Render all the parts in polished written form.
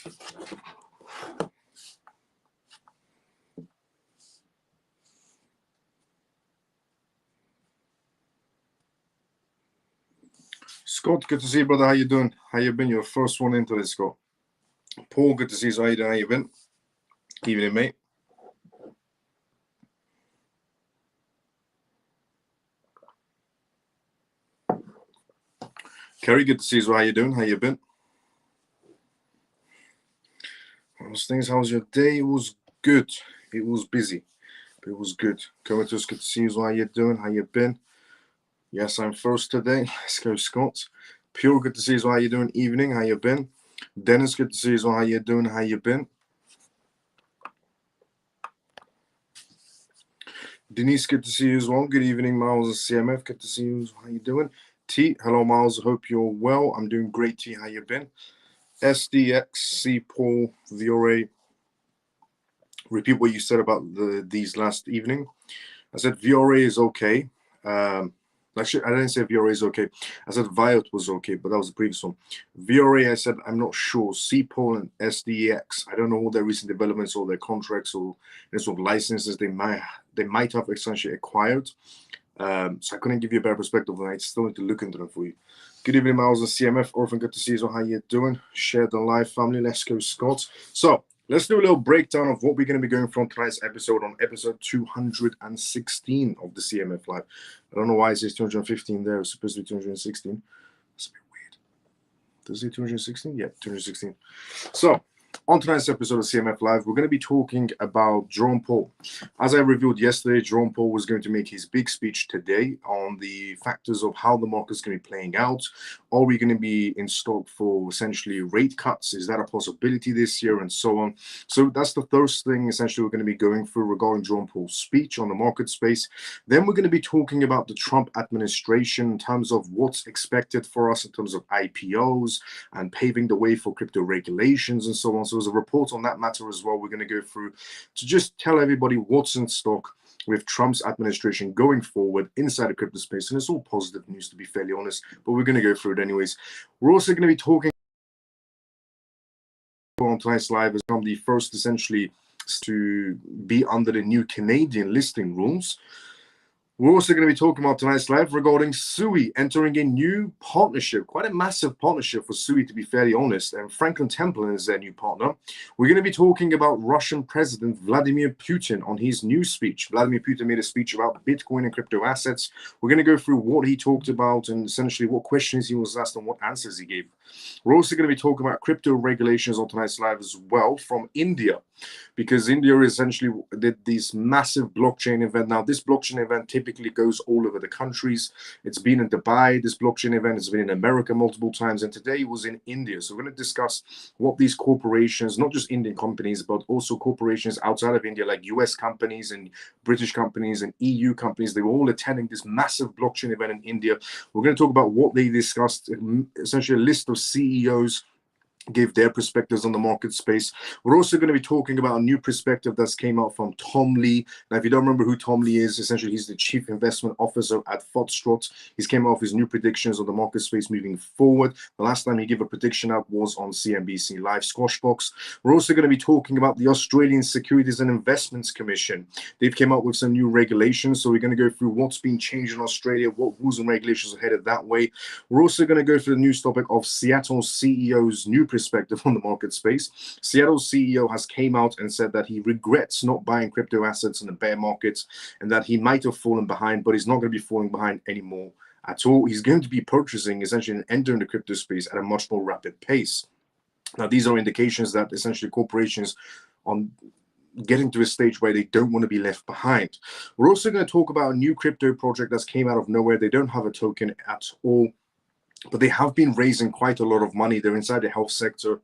Scott, good to see you, brother. How you doing? How you been? Your first one into this, Scott. Paul, good to see you. How you doing? How you been? Evening, mate. Kerry, good to see you. How you doing? How you been? How's things? How's your day? It was good. It was busy, but it was good. Comatose, good to see you. How you doing? How you been? Yes, I'm first today. Let's go, Scott. Pure, good to see you. How you doing? Evening, how you been? Dennis, good to see you. How you doing? How you been? Denise, good to see you as well. Good evening, Miles of CMF. Good to see you. How you doing? T, hello, Miles. Hope you're well. I'm doing great, T. How you been? SDX, C, Paul, Viore. Repeat what you said about these last evening. I said Viore is okay. Actually, I didn't say Viore is okay. I said Viot was okay, but that was the previous one. Viore, I said, I'm not sure. CPOL and SDX, I don't know all their recent developments or their contracts or any sort of licenses they might have essentially acquired. So I couldn't give you a better perspective, and I still need to look into them for you. Good evening, Miles and CMF. Orphan, good to see you. So how you doing? Share the live, family. Let's go, Scott. So let's do a little breakdown of what we're going to be going from tonight's episode on episode 216 of the CMF Live. I don't know why it says 215 there. It's supposed to be 216. That's a bit weird. Does it say 216? Yeah, 216. So on tonight's episode of CMF Live, we're going to be talking about Jerome Powell. As I revealed yesterday, Jerome Powell was going to make his big speech today on the factors of how the market's going to be playing out. Are we going to be in stock for essentially rate cuts? Is that a possibility this year, and so on? So that's the first thing essentially we're going to be going through regarding Jerome Powell's speech on the market space. Then we're going to be talking about the Trump administration in terms of what's expected for us in terms of IPOs and paving the way for crypto regulations and so on. So there's a report on that matter as well we're going to go through to just tell everybody what's in stock with Trump's administration going forward inside the crypto space. And it's all positive news, to be fairly honest, but we're going to go through it anyways. We're also going to be talking on tonight's live as I'm the first essentially to be under the new Canadian listing rules. We're also going to be talking about tonight's live regarding Sui entering a new partnership, quite a massive partnership for Sui, to be fairly honest, and Franklin Templeton is their new partner. We're going to be talking about Russian President Vladimir Putin on his new speech. Vladimir Putin made a speech about Bitcoin and crypto assets. We're going to go through what he talked about and essentially what questions he was asked and what answers he gave. We're also going to be talking about crypto regulations on tonight's live as well from India, because India essentially did this massive blockchain event. Now, this blockchain event typically goes all over the countries. It's been in Dubai, this blockchain event has been in America multiple times, and today it was in India. So we're going to discuss what these corporations, not just Indian companies, but also corporations outside of India, like US companies and British companies and EU companies, they were all attending this massive blockchain event in India. We're going to talk about what they discussed, essentially a list of CEOs gave their perspectives on the market space. We're also going to be talking about a new perspective that's came out from Tom Lee. Now, if you don't remember who Tom Lee is, essentially he's the Chief Investment Officer at Foxtrot. He's came out with his new predictions on the market space moving forward. The last time he gave a prediction out was on CNBC Live Squashbox. We're also going to be talking about the Australian Securities and Investments Commission. They've came out with some new regulations, so we're going to go through what's been changed in Australia, what rules and regulations are headed that way. We're also going to go through the news topic of Seattle CEO's new perspective on the market space. Seattle's CEO has came out and said that he regrets not buying crypto assets in the bear markets and that he might have fallen behind, but he's not going to be falling behind anymore at all. He's going to be purchasing essentially and entering the crypto space at a much more rapid pace. Now, these are indications that essentially corporations on getting to a stage where they don't want to be left behind. We're also going to talk about a new crypto project that's came out of nowhere. They don't have a token at all, but they have been raising quite a lot of money. They're inside the health sector,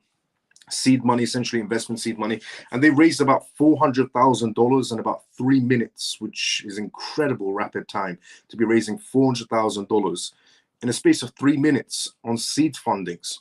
seed money, essentially investment seed money, and they raised about $400,000 in about 3 minutes, which is incredible rapid time to be raising $400,000 in a space of 3 minutes on seed fundings.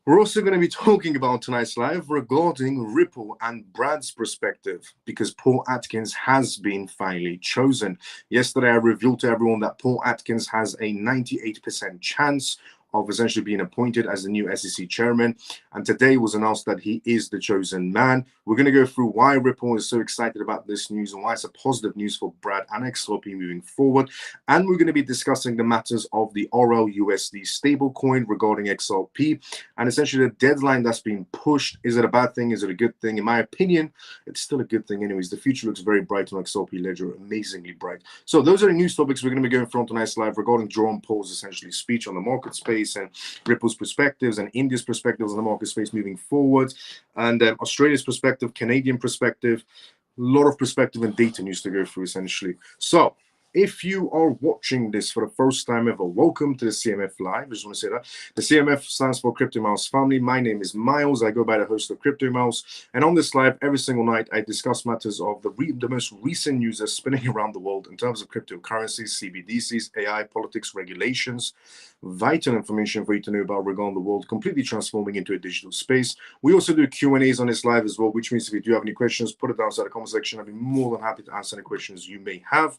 We're also going to be talking about tonight's live regarding Ripple and Brad's perspective, because Paul Atkins has been finally chosen. Yesterday, I revealed to everyone that Paul Atkins has a 98% chance of essentially being appointed as the new SEC chairman. And today was announced that he is the chosen man. We're going to go through why Ripple is so excited about this news and why it's a positive news for Brad and XRP moving forward. And we're going to be discussing the matters of the RLUSD stablecoin regarding XRP and essentially the deadline that's being pushed. Is it a bad thing? Is it a good thing? In my opinion, it's still a good thing anyways. The future looks very bright on XRP Ledger, amazingly bright. So those are the news topics we're going to be going through on tonight's live regarding Jerome Powell's essentially speech on the market space and Ripple's perspectives and India's perspectives on the market space moving forward, and Australia's perspective, Canadian perspective, a lot of perspective and data news to go through essentially. So if you are watching this for the first time ever, welcome to the CMF Live. I just want to say that. The CMF stands for Crypto Mouse Family. My name is Miles. I go by the host of Crypto Mouse. And on this live, every single night, I discuss matters of the most recent news that's spinning around the world in terms of cryptocurrencies, CBDCs, AI, politics, regulations, vital information for you to know about regarding the world, completely transforming into a digital space. We also do Q&As on this live as well, which means if you do have any questions, put it down inside the comment section. I'll be more than happy to answer any questions you may have.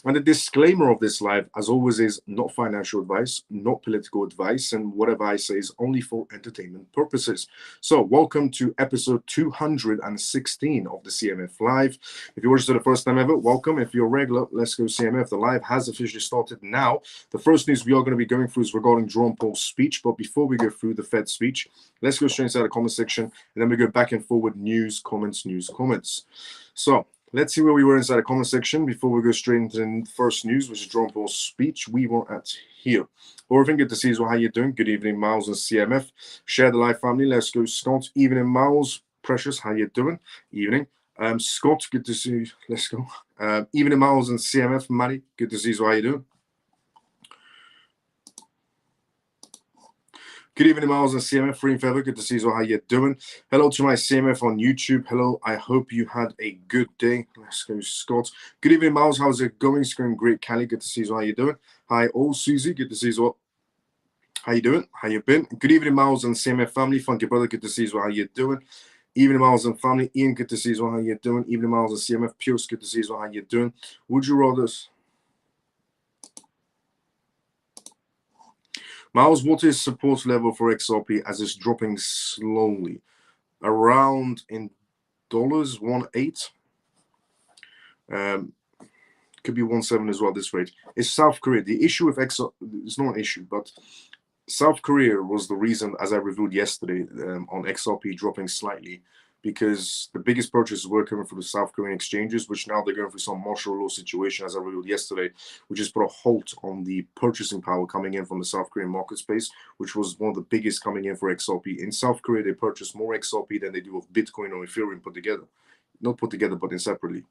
And the disclaimer of this live, as always, is not financial advice, not political advice, and whatever I say is only for entertainment purposes. So welcome to episode 216 of the CMF Live. If you're watching for the first time ever, welcome. If you're regular, let's go CMF. The live has officially started now. The first news we are going to be going through is regarding Jerome Powell's speech. But before we go through the Fed speech, let's go straight inside the comment section, and then we go back and forward news, comments. So let's see where we were inside the comment section before we go straight into the first news, which is Jerome Powell's speech. We were at here. Orvin, good to see you as well. How you doing? Good evening, Miles and CMF. Share the live family. Let's go, Scott. Evening, Miles. Precious, how you doing? Evening. Scott, good to see you. Let's go. Evening, Miles and CMF. Maddie, good to see you as well. How you doing? Good evening, Miles and CMF. Free and Feather, good to see you. How you doing? Hello to my CMF on YouTube. Hello, I hope you had a good day. Let's go, Scott. Good evening, Miles. How's it going? It's going great, Callie. Good to see you. How you doing? Hi, all Susie. Good to see you. How you doing? How you been? Good evening, Miles and CMF family. Funky brother, good to see you. How you doing? Evening, Miles and family. Ian, good to see you. How you doing? Evening, Miles and CMF. Pierce, good to see you. How you doing? Would you rather? Miles, what is support level for XRP as it's dropping slowly? Around in dollars, 1.8. Could be 1.7 as well, this rate. It's South Korea. The issue with XRP, it's not an issue, but South Korea was the reason, as I revealed yesterday, on XRP dropping slightly, because the biggest purchases were coming from the South Korean exchanges, which now they're going through some martial law situation, as I revealed yesterday, which has put a halt on the purchasing power coming in from the South Korean market space, which was one of the biggest coming in for XRP. In South Korea, they purchase more XRP than they do of Bitcoin or Ethereum put together. Not put together, but in separately.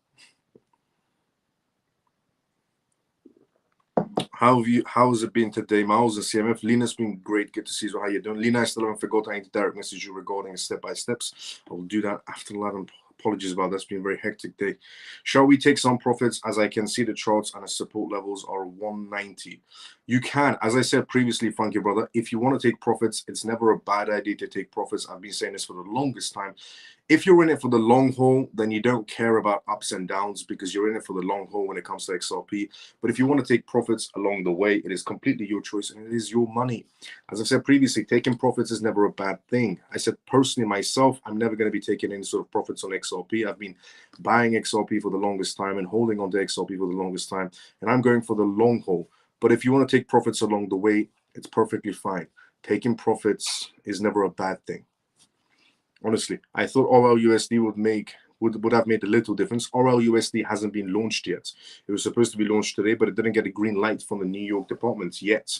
How has it been today, Miles and CMF? Lena's been great. Good to see you. How you doing? Lena, I still haven't forgotten. I need to direct message you regarding step-by-steps. I will do that after the live. Apologies about that. It's been a very hectic day. Shall we take some profits? As I can see, the charts and the support levels are 190. You can, as I said previously, Funky Brother, if you want to take profits, it's never a bad idea to take profits. I've been saying this for the longest time. If you're in it for the long haul, then you don't care about ups and downs because you're in it for the long haul when it comes to XRP. But if you want to take profits along the way, it is completely your choice and it is your money. As I've said previously, taking profits is never a bad thing. I said personally myself, I'm never going to be taking any sort of profits on XRP. I've been buying XRP for the longest time and holding on to XRP for the longest time, and I'm going for the long haul. But if you want to take profits along the way, it's perfectly fine. Taking profits is never a bad thing. Honestly, I thought RLUSD would have made a little difference. RLUSD hasn't been launched yet. It was supposed to be launched today, but it didn't get a green light from the New York department yet.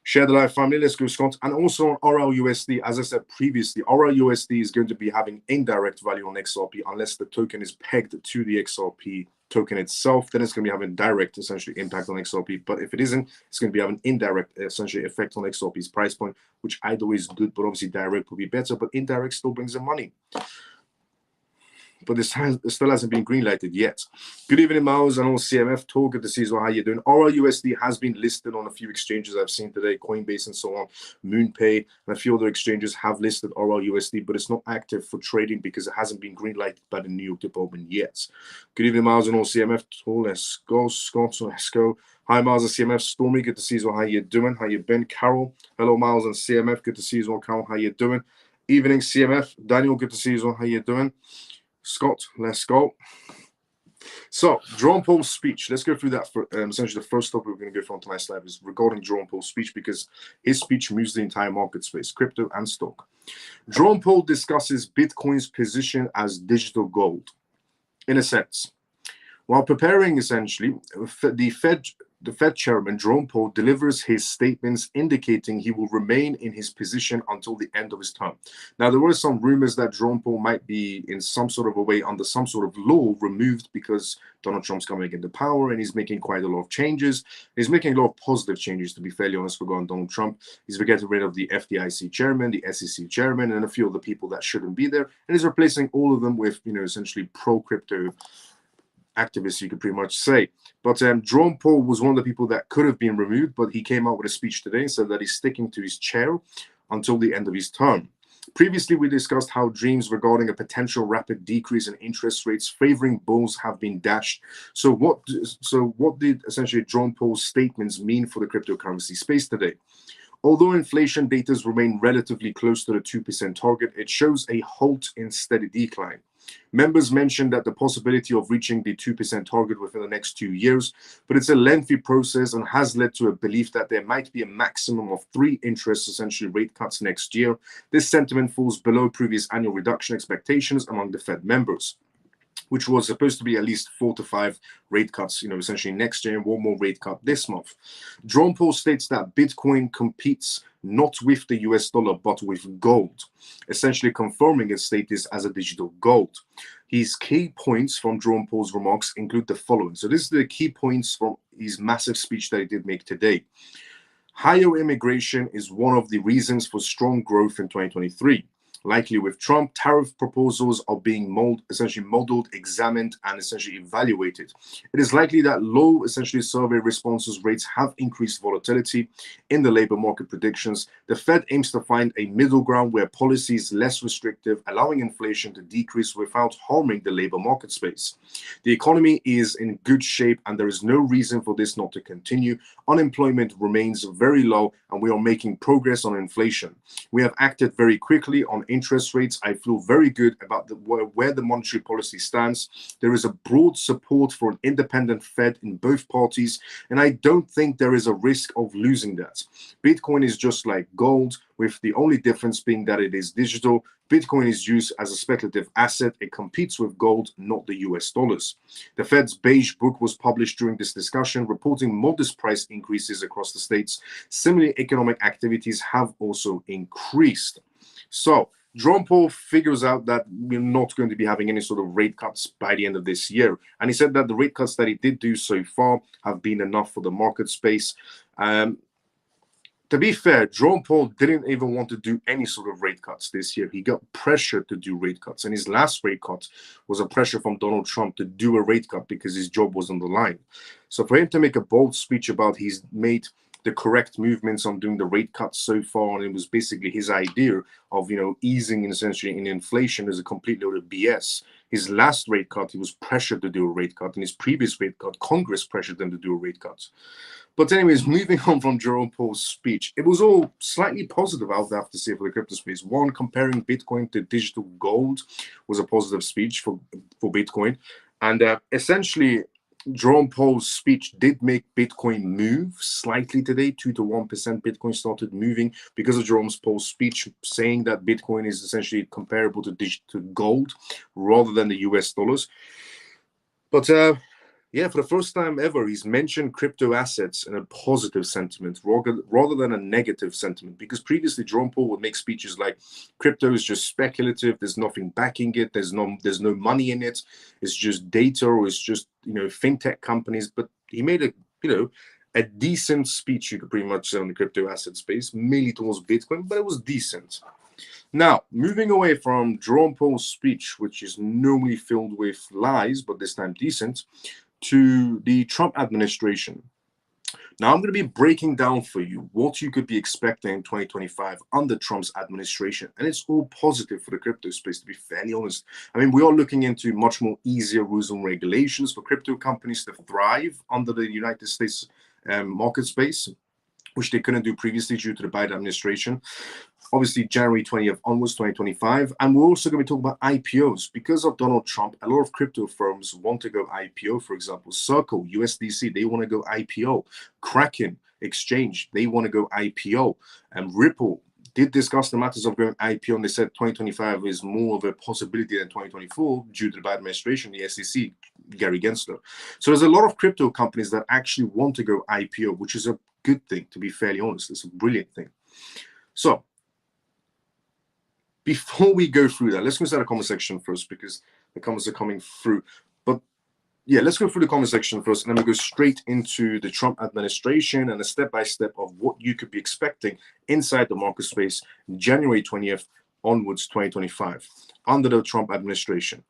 Share the live family. Let's go, Scott. And also on RLUSD, as I said previously, RLUSD is going to be having indirect value on XRP unless the token is pegged to the XRP token itself. Then it's going to be having direct, essentially, impact on XRP. But if it isn't, it's going to be having indirect, essentially, effect on XRP's price point, which either way is good, but obviously direct would be better. But indirect still brings in money. But this still hasn't been greenlighted yet. Good evening, Miles and all CMF talk. Good to see you. How you doing? RLUSD has been listed on a few exchanges I've seen today, Coinbase and so on, MoonPay, and a few other exchanges have listed RLUSD, but it's not active for trading because it hasn't been greenlighted by the New York department yet. Good evening, Miles and all CMF talk. Let's go, Scott. Let's go. Hi, Miles and CMF. Stormy, good to see you as well. How you doing? How you been? Carol, hello, Miles and CMF. Good to see you as well. Carol, how you doing? Evening, CMF. Daniel, good to see you as well. How you doing? Scott, let's go. So, Jerome Powell's speech. Let's go through that. For essentially, the first topic we're going to go through on tonight's live is regarding Jerome Powell's speech, because his speech moves the entire market space, crypto and stock. Jerome Powell discusses Bitcoin's position as digital gold. In a sense, while preparing, essentially, the Fed chairman, Jerome Powell, delivers his statements indicating he will remain in his position until the end of his term. Now, there were some rumors that Jerome Powell might be in some sort of a way under some sort of law removed because Donald Trump's coming into power and he's making quite a lot of changes. He's making a lot of positive changes, to be fairly honest, regarding Donald Trump. He's getting rid of the FDIC chairman, the SEC chairman, and a few of the people that shouldn't be there. And he's replacing all of them with, essentially pro-crypto activists, you could pretty much say. But Jerome Powell was one of the people that could have been removed, but he came out with a speech today and said that he's sticking to his chair until the end of his term. Previously, we discussed how dreams regarding a potential rapid decrease in interest rates favoring bulls have been dashed. So what did essentially Jerome Powell's statements mean for the cryptocurrency space today? Although inflation data remain relatively close to the 2% target, it shows a halt in steady decline. Members mentioned that the possibility of reaching the 2% target within the next 2 years, but it's a lengthy process and has led to a belief that there might be a maximum of 3 essentially rate cuts next year. This sentiment falls below previous annual reduction expectations among the Fed members, which was supposed to be at least 4 to 5 rate cuts, essentially next year, and one more rate cut this month. Jerome Powell states that Bitcoin competes not with the US dollar, but with gold, essentially confirming its status as a digital gold. His key points from Jerome Powell's remarks include the following. So this is the key points from his massive speech that he did make today. Higher immigration is one of the reasons for strong growth in 2023. Likely with Trump, tariff proposals are being essentially modeled, examined, and essentially evaluated. It is likely that low essentially survey responses rates have increased volatility in the labor market predictions. The Fed aims to find a middle ground where policy is less restrictive, allowing inflation to decrease without harming the labor market space. The economy is in good shape, and there is no reason for this not to continue. Unemployment remains very low, and we are making progress on inflation. We have acted very quickly on interest rates. I feel very good about where the monetary policy stands. There is a broad support for an independent Fed in both parties, and I don't think there is a risk of losing that. Bitcoin is just like gold, with the only difference being that it is digital. Bitcoin is used as a speculative asset. It competes with gold, not the US dollars. The Fed's beige book was published during this discussion, reporting modest price increases across the states. Similarly, economic activities have also increased. So Jerome Powell figures out that we're not going to be having any sort of rate cuts by the end of this year. And he said that the rate cuts that he did do so far have been enough for the market space. To be fair, Jerome Powell didn't even want to do any sort of rate cuts this year. He got pressured to do rate cuts. And his last rate cut was a pressure from Donald Trump to do a rate cut because his job was on the line. So for him to make a bold speech about he's made the correct movements on doing the rate cuts so far, and it was basically his idea of, easing essentially in inflation, is a complete load of BS. His last rate cut, he was pressured to do a rate cut. And his previous rate cut, Congress pressured them to do a rate cut. But anyways, moving on from Jerome Powell's speech, it was all slightly positive, I would have to say, for the crypto space. One, comparing Bitcoin to digital gold was a positive speech for Bitcoin. And essentially, Jerome Powell's speech did make Bitcoin move slightly today. 2 to 1% Bitcoin started moving because of Jerome Powell's speech, saying that Bitcoin is essentially comparable to digital gold rather than the US dollars. But yeah, for the first time ever, he's mentioned crypto assets in a positive sentiment rather than a negative sentiment. Because previously, Jerome Powell would make speeches like crypto is just speculative. There's nothing backing it. There's no money in it. It's just data, or it's just fintech companies. But he made a decent speech, you could pretty much say, on the crypto asset space, mainly towards Bitcoin, but it was decent. Now, moving away from Jerome Powell's speech, which is normally filled with lies, but this time decent, to the Trump administration. Now, I'm going to be breaking down for you what you could be expecting in 2025 under Trump's administration. And it's all positive for the crypto space, to be fairly honest. I mean, we are looking into much more easier rules and regulations for crypto companies to thrive under the United States market space, which they couldn't do previously due to the Biden administration. Obviously, January 20th onwards, 2025. And we're also going to be talking about IPOs. Because of Donald Trump, a lot of crypto firms want to go IPO. For example, Circle, USDC, they want to go IPO. Kraken Exchange, they want to go IPO. And Ripple did discuss the matters of going IPO, and they said 2025 is more of a possibility than 2024 due to the Biden administration, the SEC, Gary Gensler. So there's a lot of crypto companies that actually want to go IPO, which is a good thing, to be fairly honest. It's a brilliant thing. So before we go through that, let's go inside the comment section first, because the comments are coming through. But yeah, let's go through the comment section first, and then we go straight into the Trump administration and a step-by-step of what you could be expecting inside the market space January 20th onwards 2025 under the Trump administration.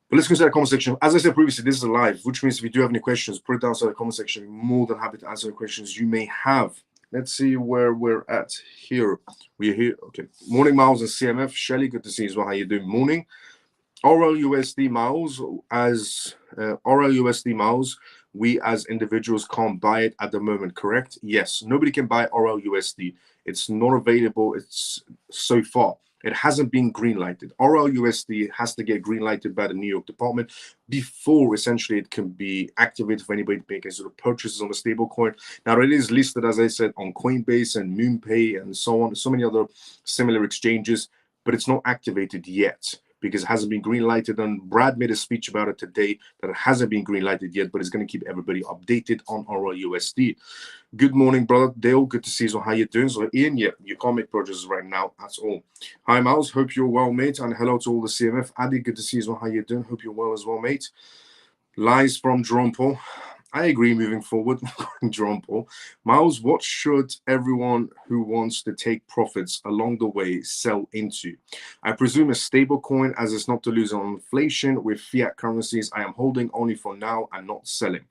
But let's go inside the comment section. As I said previously, this is a live, which means if you do have any questions, put it down inside the comment section. I'm more than happy to answer the questions you may have. Let's see where we're at here. We're here. Okay. Morning, Miles and CMF. Shelly, good to see you as well. How you doing? Morning. RLUSD Miles, we as individuals can't buy it at the moment, correct? Yes. Nobody can buy RLUSD. It's not available. It's so far. It hasn't been green lighted. RLUSD has to get green lighted by the New York Department before essentially it can be activated for anybody to make any sort of purchases on the stablecoin. Now it is listed, as I said, on Coinbase and MoonPay and so on, so many other similar exchanges, but it's not activated yet because it hasn't been green lighted. And Brad made a speech about it today that it hasn't been green lighted yet, but it's going to keep everybody updated on RLUSD. Good morning, brother Dale. Good to see you. So how you doing? So Ian, yeah, you can't make purchases right now. That's all. Hi, Miles. Hope you're well, mate. And hello to all the CMF. Adi, good to see you. So how you doing? Hope you're well as well, mate. Lies from Jerome Powell. I agree moving forward, Jerome Powell. Miles, what should everyone who wants to take profits along the way sell into? I presume a stable coin, as it's not to lose on inflation with fiat currencies. I am holding only for now and not selling.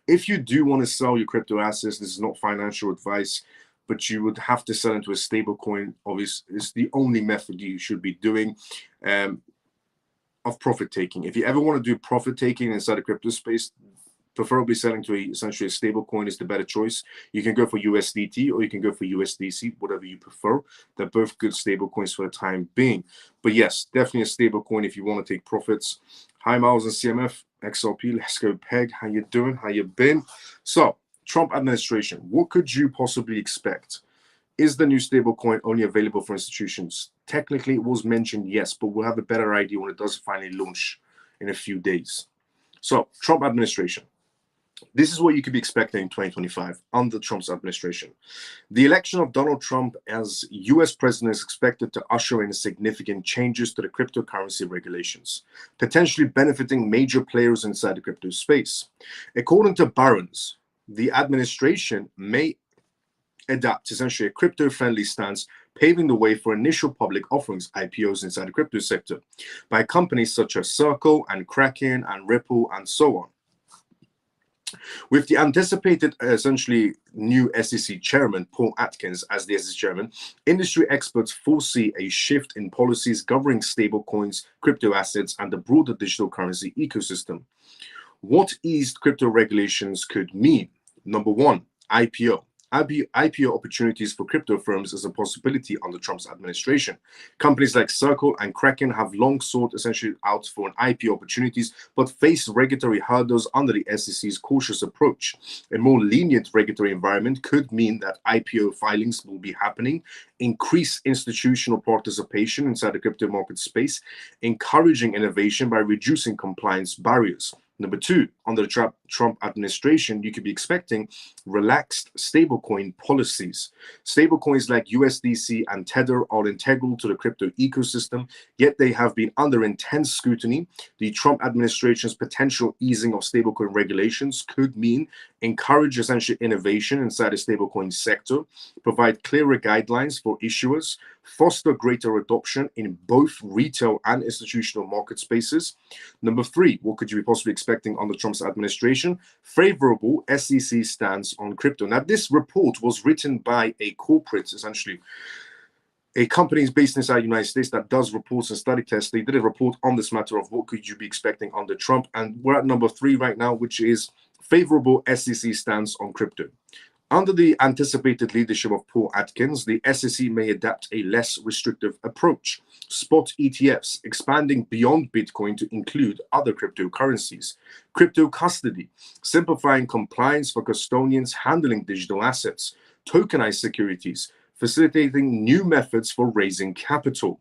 If you do want to sell your crypto assets, this is not financial advice, but you would have to sell into a stable coin. Obviously, it's the only method you should be doing of profit taking. If you ever want to do profit taking inside the crypto space, preferably selling to essentially a stable coin is the better choice. You can go for USDT or you can go for USDC, whatever you prefer. They're both good stable coins for the time being. But yes, definitely a stable coin if you want to take profits. Hi, Miles and CMF, XRP, let's go Peg. How you doing? How you been? So, Trump administration, what could you possibly expect? Is the new stable coin only available for institutions? Technically, it was mentioned, yes, but we'll have a better idea when it does finally launch in a few days. So, Trump administration. This is what you could be expecting in 2025 under Trump's administration. The election of Donald Trump as US president is expected to usher in significant changes to the cryptocurrency regulations, potentially benefiting major players inside the crypto space. According to Barron's, the administration may adapt essentially a crypto-friendly stance, paving the way for initial public offerings, IPOs, inside the crypto sector by companies such as Circle and Kraken and Ripple and so on. With the anticipated essentially new SEC chairman, Paul Atkins, as the SEC chairman, industry experts foresee a shift in policies governing stablecoins, crypto assets, and the broader digital currency ecosystem. What eased crypto regulations could mean? Number one, IPO. IPO opportunities for crypto firms is a possibility under Trump's administration. Companies like Circle and Kraken have long sought essentially out for an IPO opportunities, but face regulatory hurdles under the SEC's cautious approach. A more lenient regulatory environment could mean that IPO filings will be happening, increase institutional participation inside the crypto market space, encouraging innovation by reducing compliance barriers. Number two, under the Trump administration, you could be expecting relaxed stablecoin policies. Stablecoins like USDC and Tether are integral to the crypto ecosystem, yet they have been under intense scrutiny. The Trump administration's potential easing of stablecoin regulations could mean encourage essentially innovation inside the stablecoin sector, provide clearer guidelines for issuers, foster greater adoption in both retail and institutional market spaces. Number three, what could you be possibly expecting under Trump's administration? Favorable SEC stance on crypto. Now, this report was written by a corporate, essentially, a company based inside the United States that does reports and study tests. They did a report on this matter of what could you be expecting under Trump. And we're at number three right now, which is Favorable SEC stance on crypto. Under the anticipated leadership of Paul Atkins, the SEC may adapt a less restrictive approach. Spot ETFs expanding beyond Bitcoin to include other cryptocurrencies. Crypto custody, simplifying compliance for custodians handling digital assets. Tokenized securities, facilitating new methods for raising capital.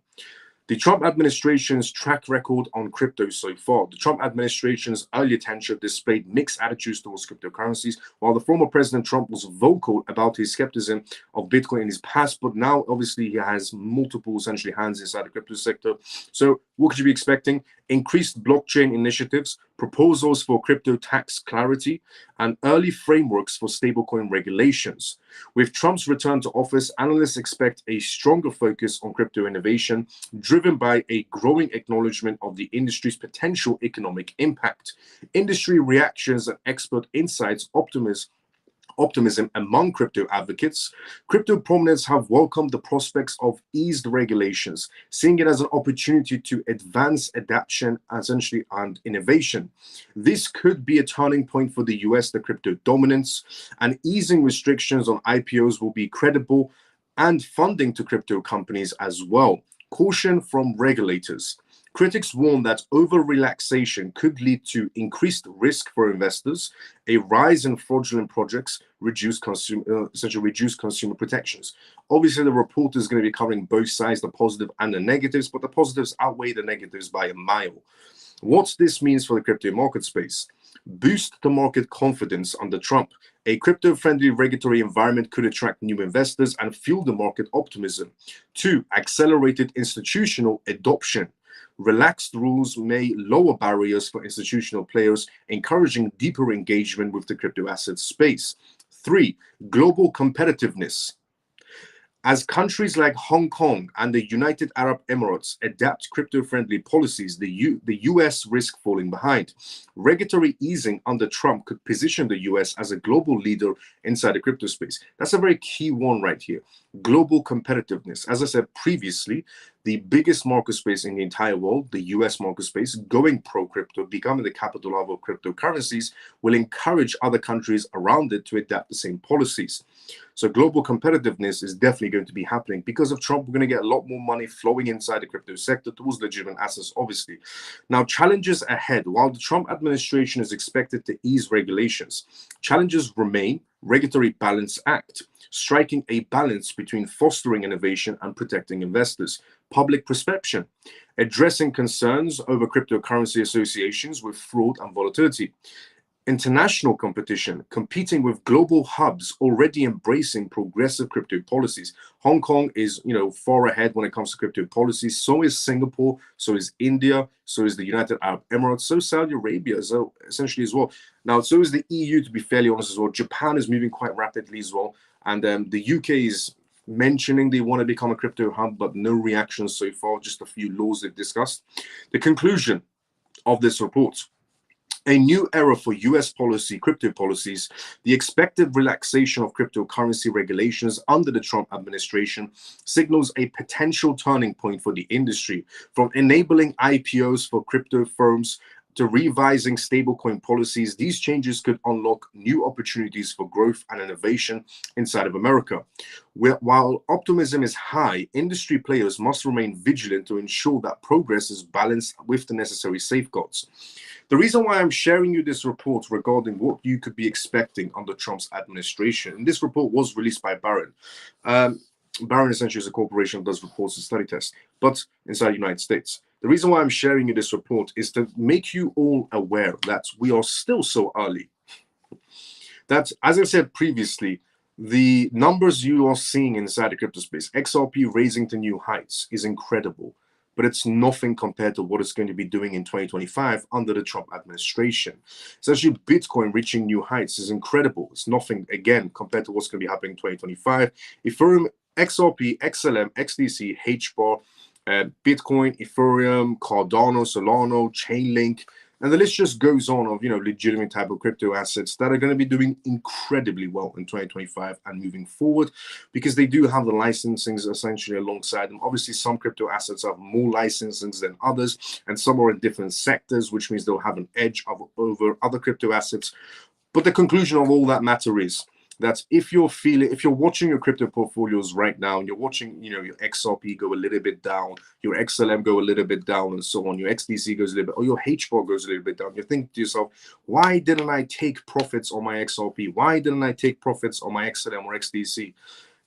The Trump administration's track record on crypto so far. The Trump administration's earlier tenure displayed mixed attitudes towards cryptocurrencies, while the former President Trump was vocal about his skepticism of Bitcoin in his past, but now obviously he has multiple essentially hands inside the crypto sector. So what could you be expecting? Increased blockchain initiatives, proposals for crypto tax clarity, and early frameworks for stablecoin regulations. With Trump's return to office, analysts expect a stronger focus on crypto innovation, driven by a growing acknowledgement of the industry's potential economic impact. Industry reactions and expert insights optimism among crypto advocates. Crypto prominents have welcomed the prospects of eased regulations, seeing it as an opportunity to advance adaptation essentially and innovation. This could be a turning point for the US, the crypto dominance, and easing restrictions on IPOs will be credible and funding to crypto companies as well. Caution from regulators. Critics warn that over-relaxation could lead to increased risk for investors, a rise in fraudulent projects, reduced consumer protections. Obviously, the report is going to be covering both sides, the positive and the negatives, but the positives outweigh the negatives by a mile. What this means for the crypto market space. Boost the market confidence under Trump. A crypto-friendly regulatory environment could attract new investors and fuel the market optimism. 2. Accelerated institutional adoption. Relaxed rules may lower barriers for institutional players, encouraging deeper engagement with the crypto asset space. 3. Global competitiveness. As countries like Hong Kong and the United Arab Emirates adapt crypto-friendly policies, the US risk falling behind. Regulatory easing under Trump could position the US as a global leader inside the crypto space. That's a very key one right here. Global competitiveness. As I said previously, the biggest market space in the entire world, the US market space, going pro-crypto, becoming the capital of cryptocurrencies, will encourage other countries around it to adapt the same policies. So global competitiveness is definitely going to be happening. Because of Trump, we're going to get a lot more money flowing inside the crypto sector towards legitimate assets, obviously. Now, challenges ahead. While the Trump administration is expected to ease regulations, challenges remain. Regulatory Balance Act, striking a balance between fostering innovation and protecting investors. Public perception, addressing concerns over cryptocurrency associations with fraud and volatility. International competition, competing with global hubs already embracing progressive crypto policies. Hong Kong is, far ahead when it comes to crypto policies. So is Singapore, so is India, so is the United Arab Emirates, so Saudi Arabia, so essentially as well. Now, so is the EU, to be fairly honest as well. Japan is moving quite rapidly as well. And the UK is mentioning they want to become a crypto hub, but no reactions so far, just a few laws they've discussed. The conclusion of this report. A new era for US policy, crypto policies, the expected relaxation of cryptocurrency regulations under the Trump administration signals a potential turning point for the industry, from enabling IPOs for crypto firms to revising stablecoin policies. These changes could unlock new opportunities for growth and innovation inside of America. While optimism is high, industry players must remain vigilant to ensure that progress is balanced with the necessary safeguards. The reason why I'm sharing you this report regarding what you could be expecting under Trump's administration, and this report was released by Barron. Barron essentially is a corporation that does reports and study tests, but inside the United States. The reason why I'm sharing you this report is to make you all aware that we are still so early. That, as I said previously, the numbers you are seeing inside the crypto space, XRP raising to new heights, is incredible. But it's nothing compared to what it's going to be doing in 2025 under the Trump administration. Essentially, Bitcoin reaching new heights is incredible. It's nothing, again, compared to what's going to be happening in 2025. Ethereum, XRP, XLM, XDC, HBAR, Bitcoin, Ethereum, Cardano, Solana, Chainlink, and the list just goes on of, legitimate type of crypto assets that are going to be doing incredibly well in 2025 and moving forward, because they do have the licensings essentially alongside them. Obviously, some crypto assets have more licensings than others, and some are in different sectors, which means they'll have an edge over other crypto assets. But the conclusion of all that matter is that if you're watching your crypto portfolios right now and you're watching, your XRP go a little bit down, your XLM go a little bit down, and so on, your XDC goes a little bit, or your HBAR goes a little bit down, you think to yourself, why didn't I take profits on my XRP? Why didn't I take profits on my XLM or XDC?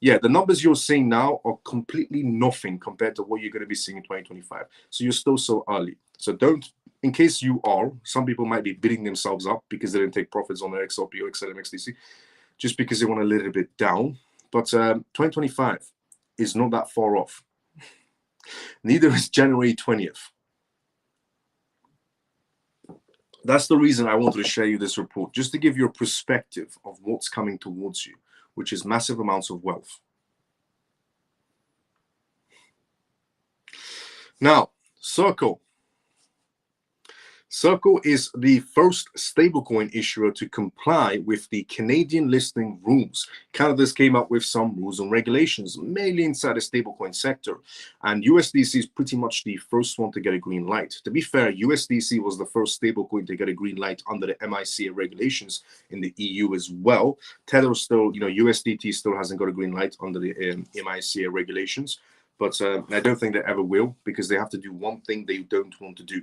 Yeah, the numbers you're seeing now are completely nothing compared to what you're going to be seeing in 2025. So you're still so early. So don't, in case you are, some people might be beating themselves up because they didn't take profits on their XRP or XLM, XDC, just because they want a little bit down. But 2025 is not that far off. Neither is January 20th. That's the reason I wanted to share you this report, just to give you a perspective of what's coming towards you, which is massive amounts of wealth. Now, Circle. Circle is the first stablecoin issuer to comply with the Canadian listing rules. Canada's came up with some rules and regulations, mainly inside the stablecoin sector. And USDC is pretty much the first one to get a green light. To be fair, USDC was the first stablecoin to get a green light under the MiCA regulations in the EU as well. Tether still, USDT still hasn't got a green light under the MiCA regulations. But I don't think they ever will, because they have to do one thing they don't want to do,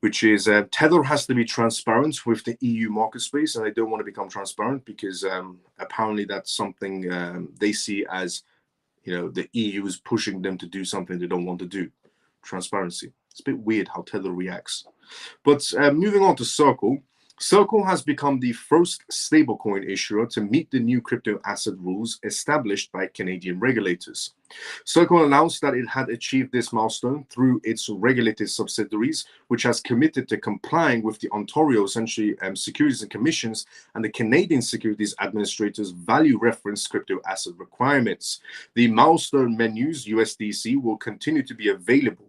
which is Tether has to be transparent with the EU market space, and they don't want to become transparent because apparently that's something they see as, the EU is pushing them to do something they don't want to do. Transparency. It's a bit weird how Tether reacts. But moving on to Circle. Circle has become the first stablecoin issuer to meet the new crypto asset rules established by Canadian regulators. Circle announced that it had achieved this milestone through its regulated subsidiaries, which has committed to complying with the Ontario, Securities and Commissions and the Canadian Securities Administrators value reference crypto asset requirements. The milestone menus, USDC, will continue to be available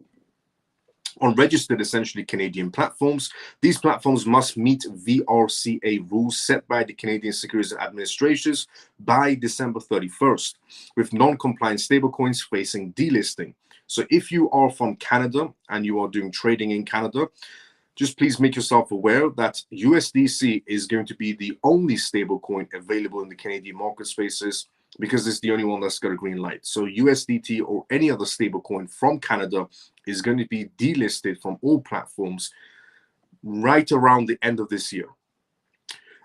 on registered, Canadian platforms. These platforms must meet VRCA rules set by the Canadian Securities Administrators by December 31st, with non-compliant stablecoins facing delisting. So if you are from Canada and you are doing trading in Canada, just please make yourself aware that USDC is going to be the only stablecoin available in the Canadian market spaces, because it's the only one that's got a green light. So USDT or any other stablecoin from Canada is going to be delisted from all platforms right around the end of this year.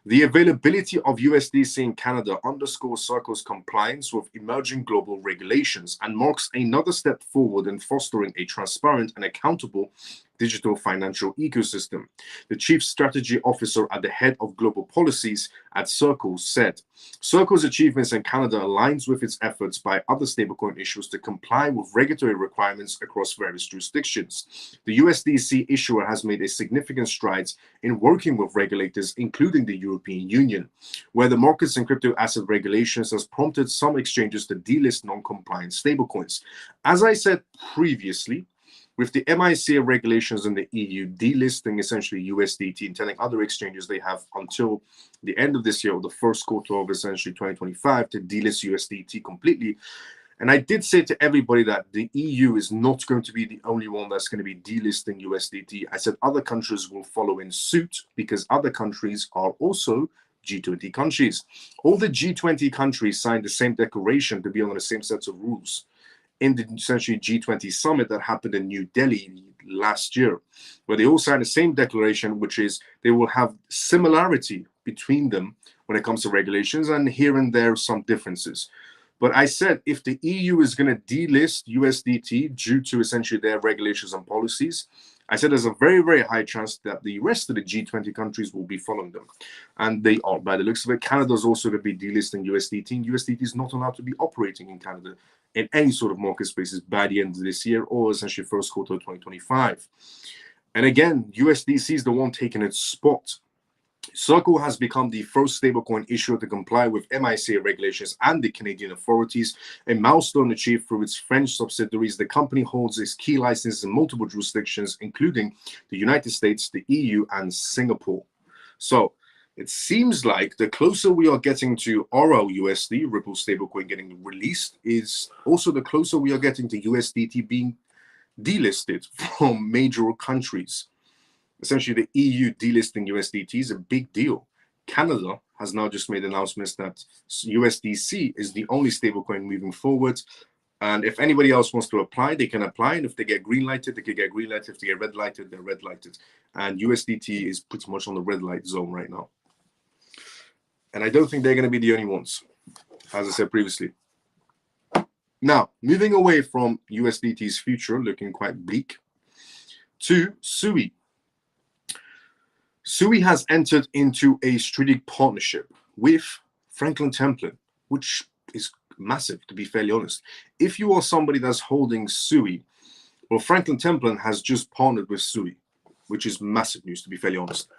The availability of USDC in Canada underscores Circle's compliance with emerging global regulations and marks another step forward in fostering a transparent and accountable digital financial ecosystem. The Chief Strategy Officer at the head of global policies at Circle said, Circle's achievements in Canada aligns with its efforts by other stablecoin issuers to comply with regulatory requirements across various jurisdictions. The USDC issuer has made a significant strides in working with regulators, including the European Union, where the markets and crypto asset regulations has prompted some exchanges to delist non-compliant stablecoins. As I said previously, with the MiCA regulations in the EU delisting USDT and telling other exchanges they have until the end of this year or the first quarter of 2025 to delist USDT completely. And I did say to everybody that the EU is not going to be the only one that's going to be delisting USDT. I said other countries will follow in suit because other countries are also G20 countries. All the G20 countries signed the same declaration to be on the same sets of rules in the G20 summit that happened in New Delhi last year, where they all signed the same declaration, which is they will have similarity between them when it comes to regulations, and here and there some differences. But I said if the EU is going to delist USDT due to their regulations and policies, I said there's a very, very high chance that the rest of the G20 countries will be following them. And they are, by the looks of it. Canada is also going to be delisting USDT, and USDT is not allowed to be operating in Canada in any sort of market spaces by the end of this year or first quarter of 2025. And again, USDC is the one taking its spot. Circle has become the first stablecoin issuer to comply with MiCA regulations and the Canadian authorities, a milestone achieved through its French subsidiaries. The company holds its key licenses in multiple jurisdictions, including the United States, the EU, and Singapore. So it seems like the closer we are getting to RLUSD, Ripple stablecoin, getting released, is also the closer we are getting to USDT being delisted from major countries. essentially the EU delisting USDT is a big deal. Canada has now just made announcements that USDC is the only stablecoin moving forward. And if anybody else wants to apply, they can apply. And if they get green lighted, they can get green lighted. If they get red lighted, they're red lighted. And USDT is pretty much on the red light zone right now. And I don't think they're going to be the only ones, as I said previously. Now, moving away from USDT's future, looking quite bleak, to Sui. Sui has entered into a strategic partnership with Franklin Templeton, which is massive, to be fairly honest. If you are somebody that's holding Sui, well, Franklin Templeton has just partnered with Sui, which is massive news, to be fairly honest.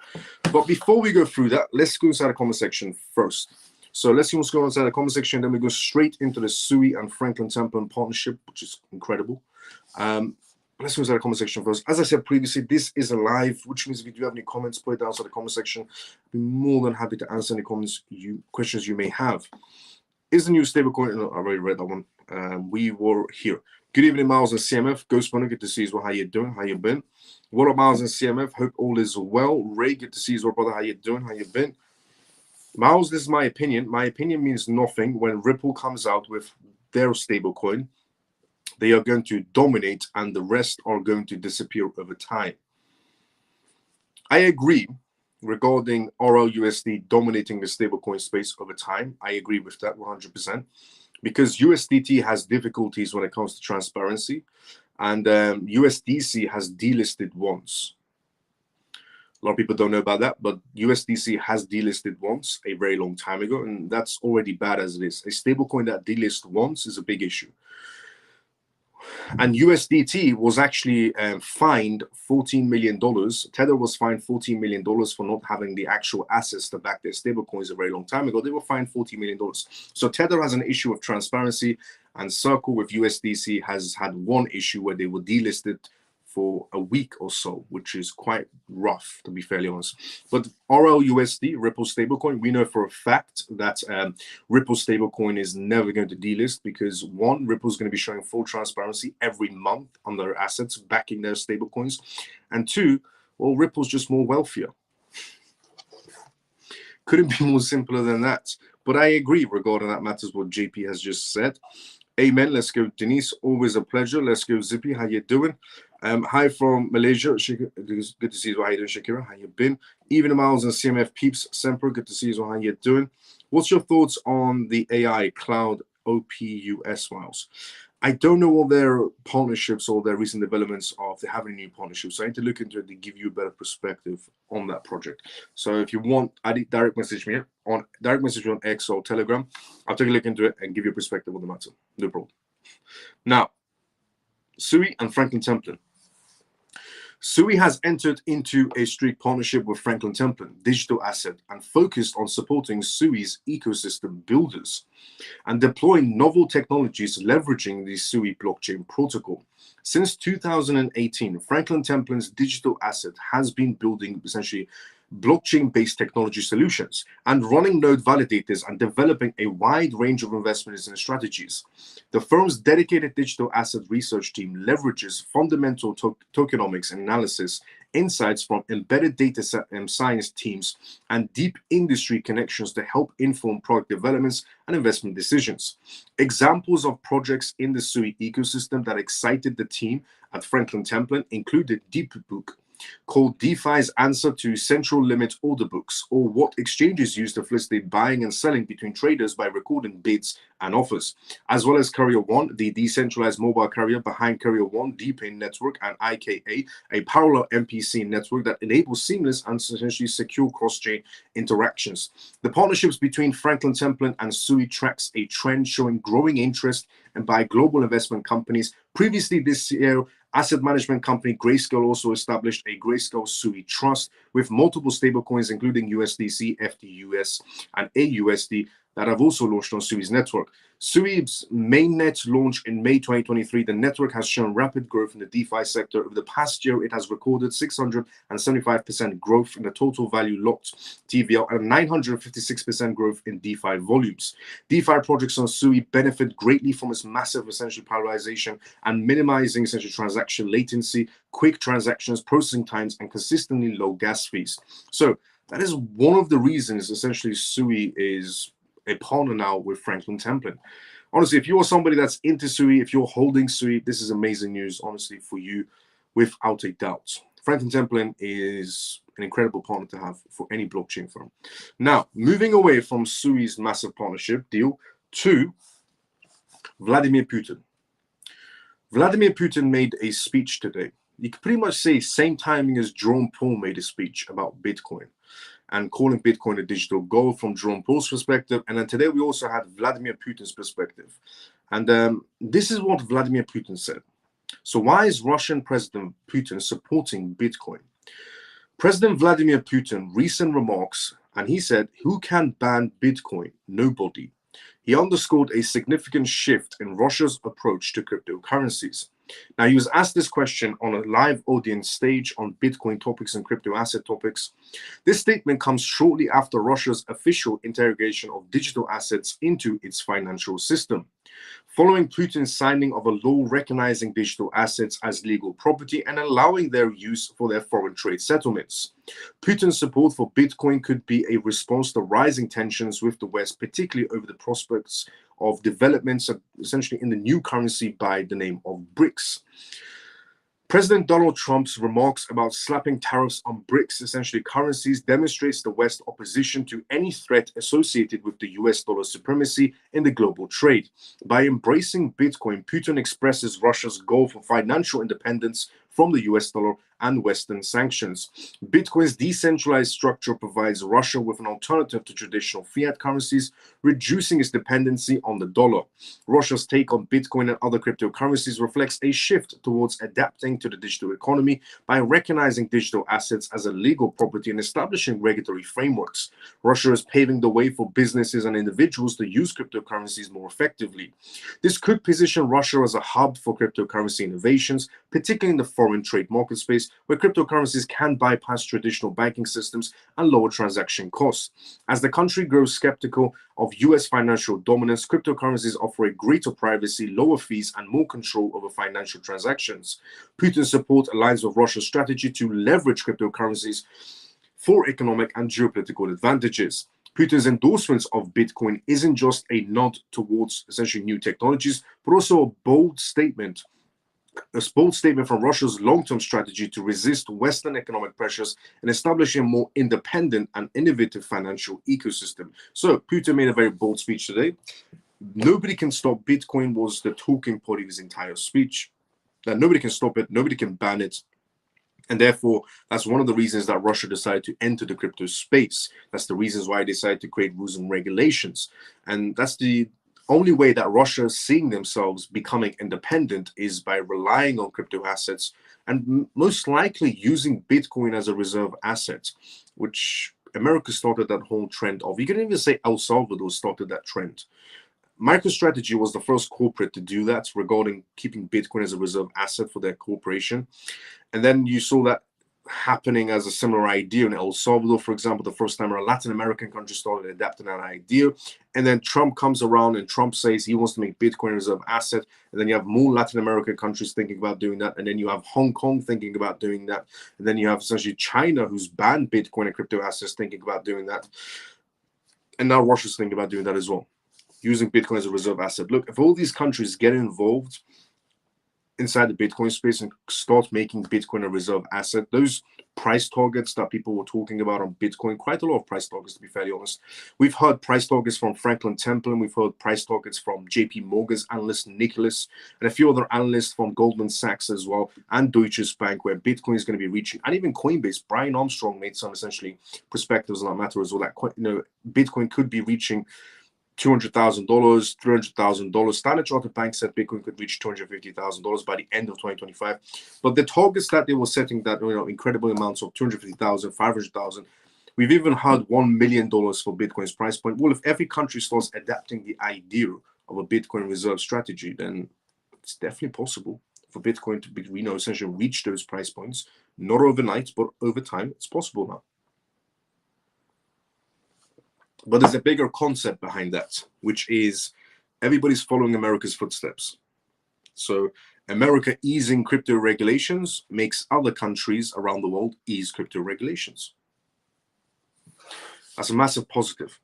But before we go through that, let's go inside the comment section first. So let's see what's going on inside the comment section, then we go straight into the Sui and Franklin Templeton partnership, which is incredible. Let's go inside the comment section first. As I said previously, this is a live, which means if you do have any comments, put it down inside the comment section. I'll be more than happy to answer any questions you may have. Is the new stablecoin? No, I already read that one. We were here. Good evening, Miles and CMF. Ghost Runner, good to see you as well. How you doing? How you been? What up, Miles and CMF? Hope all is well. Ray, good to see you as well, brother. How you doing? How you been? Miles, this is my opinion. My opinion means nothing. When Ripple comes out with their stablecoin, they are going to dominate and the rest are going to disappear over time. I agree regarding RLUSD dominating the stablecoin space over time. I agree with that 100%, because USDT has difficulties when it comes to transparency, and USDC has delisted once. A lot of people don't know about that, but USDC has delisted once a very long time ago, and that's already bad as it is. A stablecoin that delists once is a big issue. And USDT was actually fined $14 million. Tether was fined $14 million for not having the actual assets to back their stablecoins a very long time ago. They were fined $40 million. So Tether has an issue of transparency, and Circle with USDC has had one issue where they were delisted for a week or so, which is quite rough, to be fairly honest. But RLUSD, Ripple stablecoin, we know for a fact that Ripple stablecoin is never going to delist, because one, Ripple's going to be showing full transparency every month on their assets backing their stablecoins, and two, well, Ripple's just more wealthier. Couldn't be more simpler than that. But I agree regarding that matters what JP has just said. Amen. Let's go, Denise. Always a pleasure. Let's go, Zippy. How you doing? Hi from Malaysia. Good to see you. How you doing, Shakira? How you been? Even Miles and CMF peeps. Semper. Good to see you. How you doing? What's your thoughts on the AI cloud OPUS, Miles? I don't know all their partnerships or their recent developments of they have any new partnerships. So I need to look into it to give you a better perspective on that project. So if you want, direct message me on X or Telegram. I'll take a look into it and give you a perspective on the matter. No problem. Now, Sui and Franklin Templeton. Sui has entered into a strict partnership with Franklin Templeton, digital asset, and focused on supporting Sui's ecosystem builders and deploying novel technologies leveraging the Sui blockchain protocol. Since 2018, Franklin Templeton's digital asset has been building essentially blockchain-based technology solutions and running node validators and developing a wide range of investments and strategies. The firm's dedicated digital asset research team leverages fundamental tokenomics analysis, insights from embedded data science teams, and deep industry connections to help inform product developments and investment decisions. Examples of projects in the Sui ecosystem that excited the team at Franklin Templeton included DeepBook, called DeFi's answer to central limit order books, or what exchanges use to facilitate buying and selling between traders by recording bids and offers, as well as Carrier One, the decentralized mobile carrier behind Carrier One, DPIN network, and IKA, a parallel MPC network that enables seamless and essentially secure cross-chain interactions. The partnerships between Franklin Templeton and Sui tracks a trend showing growing interest and by global investment companies. Previously this year, asset management company Grayscale also established a Grayscale Sui Trust with multiple stablecoins, including USDC, FTUS, and AUSD, that have also launched on Sui's network. Sui's mainnet launched in May 2023. The network has shown rapid growth in the DeFi sector. Over the past year, it has recorded 675% growth in the total value locked TVL and 956% growth in DeFi volumes. DeFi projects on Sui benefit greatly from its massive essentially parallelization and minimizing essentially transaction latency, quick transactions, processing times, and consistently low gas fees. So that is one of the reasons essentially Sui is a partner now with Franklin Templeton. Honestly, if you're somebody that's into Sui, if you're holding Sui, this is amazing news, honestly, for you, without a doubt. Franklin Templeton is an incredible partner to have for any blockchain firm. Now, moving away from Sui's massive partnership deal to Vladimir Putin. Vladimir Putin made a speech today. You could pretty much say same timing as Jerome Powell made a speech about Bitcoin and calling Bitcoin a digital gold from Jerome Powell's perspective. And then today we also had Vladimir Putin's perspective. And this is what Vladimir Putin said. So why is Russian President Putin supporting Bitcoin? President Vladimir Putin recent remarks, and he said, who can ban Bitcoin? Nobody. He underscored a significant shift in Russia's approach to cryptocurrencies. Now, he was asked this question on a live audience stage on Bitcoin topics and crypto asset topics. This statement comes shortly after Russia's official interrogation of digital assets into its financial system. Following Putin's signing of a law recognizing digital assets as legal property and allowing their use for their foreign trade settlements. Putin's support for Bitcoin could be a response to rising tensions with the West, particularly over the prospects of developments essentially in the new currency by the name of BRICS. President Donald Trump's remarks about slapping tariffs on BRICS, essentially currencies, demonstrates the West's opposition to any threat associated with the US dollar supremacy in the global trade. By embracing Bitcoin, Putin expresses Russia's goal for financial independence from the US dollar and Western sanctions. Bitcoin's decentralized structure provides Russia with an alternative to traditional fiat currencies, reducing its dependency on the dollar. Russia's take on Bitcoin and other cryptocurrencies reflects a shift towards adapting to the digital economy by recognizing digital assets as a legal property and establishing regulatory frameworks. Russia is paving the way for businesses and individuals to use cryptocurrencies more effectively. This could position Russia as a hub for cryptocurrency innovations, particularly in the foreign trade market space, where cryptocurrencies can bypass traditional banking systems and lower transaction costs. As the country grows skeptical of US financial dominance, cryptocurrencies offer a greater privacy, lower fees, and more control over financial transactions. Putin's support aligns with Russia's strategy to leverage cryptocurrencies for economic and geopolitical advantages. Putin's endorsements of Bitcoin isn't just a nod towards essentially new technologies, but also a bold statement from Russia's long-term strategy to resist Western economic pressures and establish a more independent and innovative financial ecosystem. So Putin made a very bold speech today. Nobody can stop Bitcoin was the talking point of his entire speech. That nobody can stop it, nobody can ban it. And therefore, that's one of the reasons that Russia decided to enter the crypto space. That's the reasons why they decided to create rules and regulations. And that's the only way that Russia is seeing themselves becoming independent is by relying on crypto assets and most likely using Bitcoin as a reserve asset, which America started that whole trend of. You can even say El Salvador started that trend. MicroStrategy was the first corporate to do that regarding keeping Bitcoin as a reserve asset for their corporation. And then you saw that happening as a similar idea in El Salvador, for example, the first time a Latin American country started adapting that idea. And then Trump comes around and Trump says he wants to make Bitcoin a reserve asset. And then you have more Latin American countries thinking about doing that. And then you have Hong Kong thinking about doing that. And then you have essentially China, who's banned Bitcoin and crypto assets, thinking about doing that. And now Russia's thinking about doing that as well, using Bitcoin as a reserve asset. Look, if all these countries get involved inside the Bitcoin space and start making Bitcoin a reserve asset, those price targets that people were talking about on Bitcoin, quite a lot of price targets, to be fairly honest. We've heard price targets from Franklin Templeton, we've heard price targets from JP Morgan's analyst Nicholas, and a few other analysts from Goldman Sachs as well, and Deutsche Bank, where Bitcoin is going to be reaching, and even Coinbase. Brian Armstrong made some essentially perspectives on that matter as well, that Bitcoin could be reaching $200,000, $300,000. Standard Chartered Bank said Bitcoin could reach $250,000 by the end of 2025. But the targets that they were setting, that incredible amounts of 250,000, 500,000, We've even heard $1 million for Bitcoin's price point. Well, if every country starts adapting the idea of a Bitcoin reserve strategy, then it's definitely possible for Bitcoin to be, essentially reach those price points. Not overnight, but over time, it's possible now. But there's a bigger concept behind that, which is everybody's following America's footsteps. So America easing crypto regulations makes other countries around the world ease crypto regulations. That's a massive positive.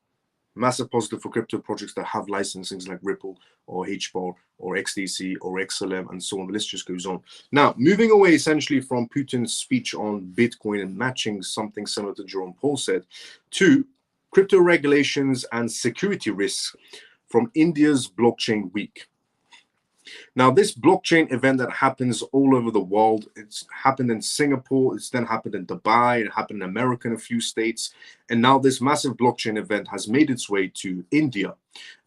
Massive positive for crypto projects that have licensings like Ripple or HBAR or XDC or XLM and so on. The list just goes on. Now, moving away essentially from Putin's speech on Bitcoin and matching something similar to Jerome Powell said, to crypto regulations and security risks from India's blockchain week. Now, this blockchain event that happens all over the world, it's happened in Singapore, it's then happened in Dubai, it happened in America in a few states, and now this massive blockchain event has made its way to India.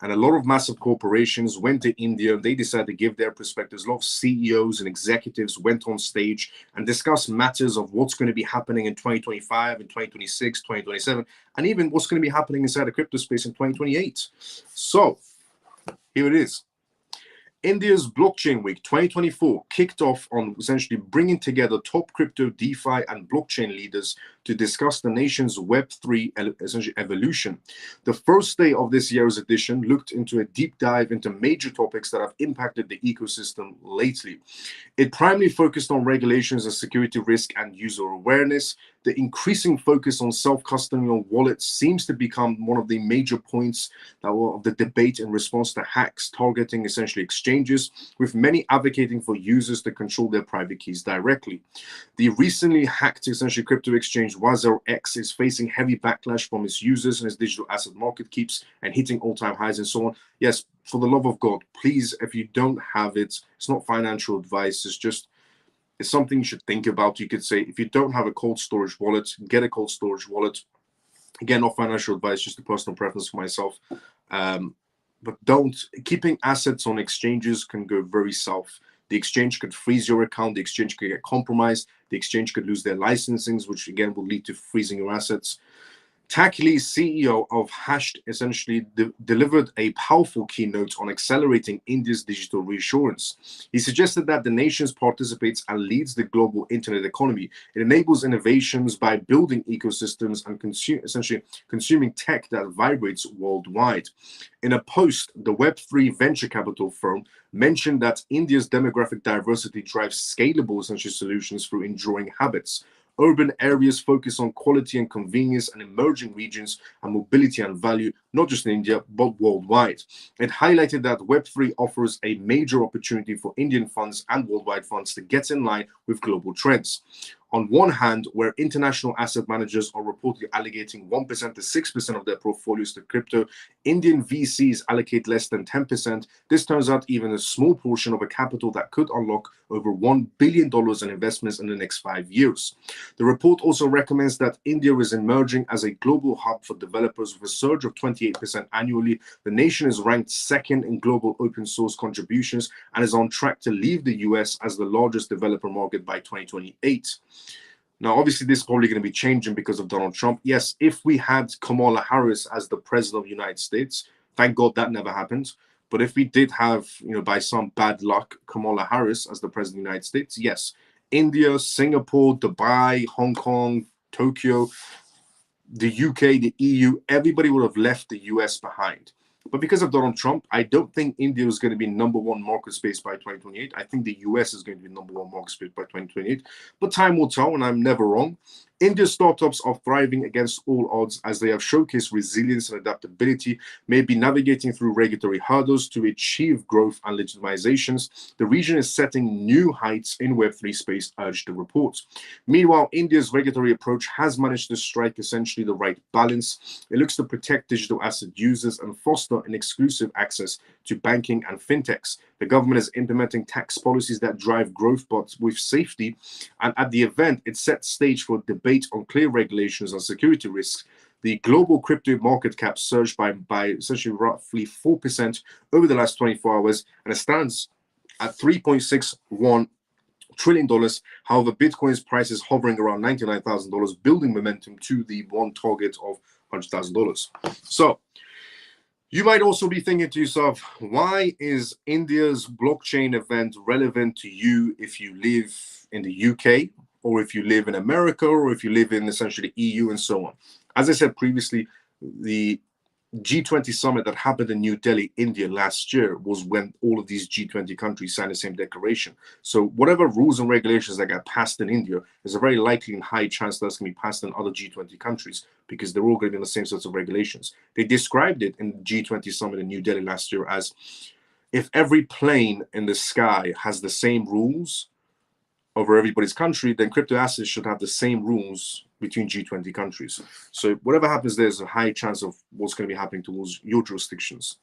And a lot of massive corporations went to India, and they decided to give their perspectives. A lot of CEOs and executives went on stage and discussed matters of what's going to be happening in 2025, in 2026, 2027, and even what's going to be happening inside the crypto space in 2028. So, here it is. India's Blockchain Week 2024 kicked off on essentially bringing together top crypto, DeFi, and blockchain leaders to discuss the nation's Web3 essentially evolution. The first day of this year's edition looked into a deep dive into major topics that have impacted the ecosystem lately. It primarily focused on regulations and security risk and user awareness. The increasing focus on self-custodial wallets seems to become one of the major points of the debate in response to hacks targeting essentially exchanges, with many advocating for users to control their private keys directly. The recently hacked essentially crypto exchange WazirX is facing heavy backlash from its users, and its digital asset market keeps and hitting all-time highs and so on. Yes, for the love of God, please, if you don't have it, it's not financial advice, it's something you should think about. You could say, if you don't have a cold storage wallet, get a cold storage wallet. Again, not financial advice, just a personal preference for myself. But keeping assets on exchanges can go very south. The exchange could freeze your account, the exchange could get compromised, the exchange could lose their licensings, which again will lead to freezing your assets. Tak Lee, CEO of Hashed, essentially delivered a powerful keynote on accelerating India's digital reassurance. He suggested that the nation participates and leads the global internet economy. It enables innovations by building ecosystems and essentially consuming tech that vibrates worldwide. In a post, the Web3 venture capital firm mentioned that India's demographic diversity drives scalable essential solutions through enduring habits. Urban areas focus on quality and convenience, and emerging regions and mobility and value, not just in India, but worldwide. It highlighted that Web3 offers a major opportunity for Indian funds and worldwide funds to get in line with global trends. On one hand, where international asset managers are reportedly allocating 1% to 6% of their portfolios to crypto, Indian VCs allocate less than 10%. This turns out even a small portion of a capital that could unlock over $1 billion in investments in the next 5 years. The report also recommends that India is emerging as a global hub for developers with a surge of 28% annually. The nation is ranked second in global open source contributions and is on track to leave the US as the largest developer market by 2028. Now, obviously, this is probably going to be changing because of Donald Trump. Yes, if we had Kamala Harris as the president of the United States, thank God that never happened. But if we did have, by some bad luck, Kamala Harris as the president of the United States, yes, India, Singapore, Dubai, Hong Kong, Tokyo, the UK, the EU, everybody would have left the US behind. But because of Donald Trump, I don't think India is going to be number one market space by 2028. I think the US is going to be number one market space by 2028. But time will tell, and I'm never wrong. India's startups are thriving against all odds as they have showcased resilience and adaptability, maybe navigating through regulatory hurdles to achieve growth and legitimizations. The region is setting new heights in Web3 space, urged the report. Meanwhile, India's regulatory approach has managed to strike essentially the right balance. It looks to protect digital asset users and foster an exclusive access to banking and fintechs. The government is implementing tax policies that drive growth, but with safety. And at the event, it set stage for debate on clear regulations and security risks. The global crypto market cap surged by essentially roughly 4% over the last 24 hours, and it stands at $3.61 trillion. However, Bitcoin's price is hovering around $99,000, building momentum to the one target of $100,000. So you might also be thinking to yourself, why is India's blockchain event relevant to you if you live in the UK, or if you live in America, or if you live in essentially EU and so on? As I said previously, the G20 summit that happened in New Delhi, India last year was when all of these G20 countries signed the same declaration. So whatever rules and regulations that got passed in India, there's a very likely and high chance that's going to be passed in other G20 countries, because they're all going to be in the same sets of regulations. They described it in the G20 summit in New Delhi last year as, if every plane in the sky has the same rules over everybody's country, then crypto assets should have the same rules between G20 countries. So whatever happens, there's a high chance of what's going to be happening towards your jurisdictions.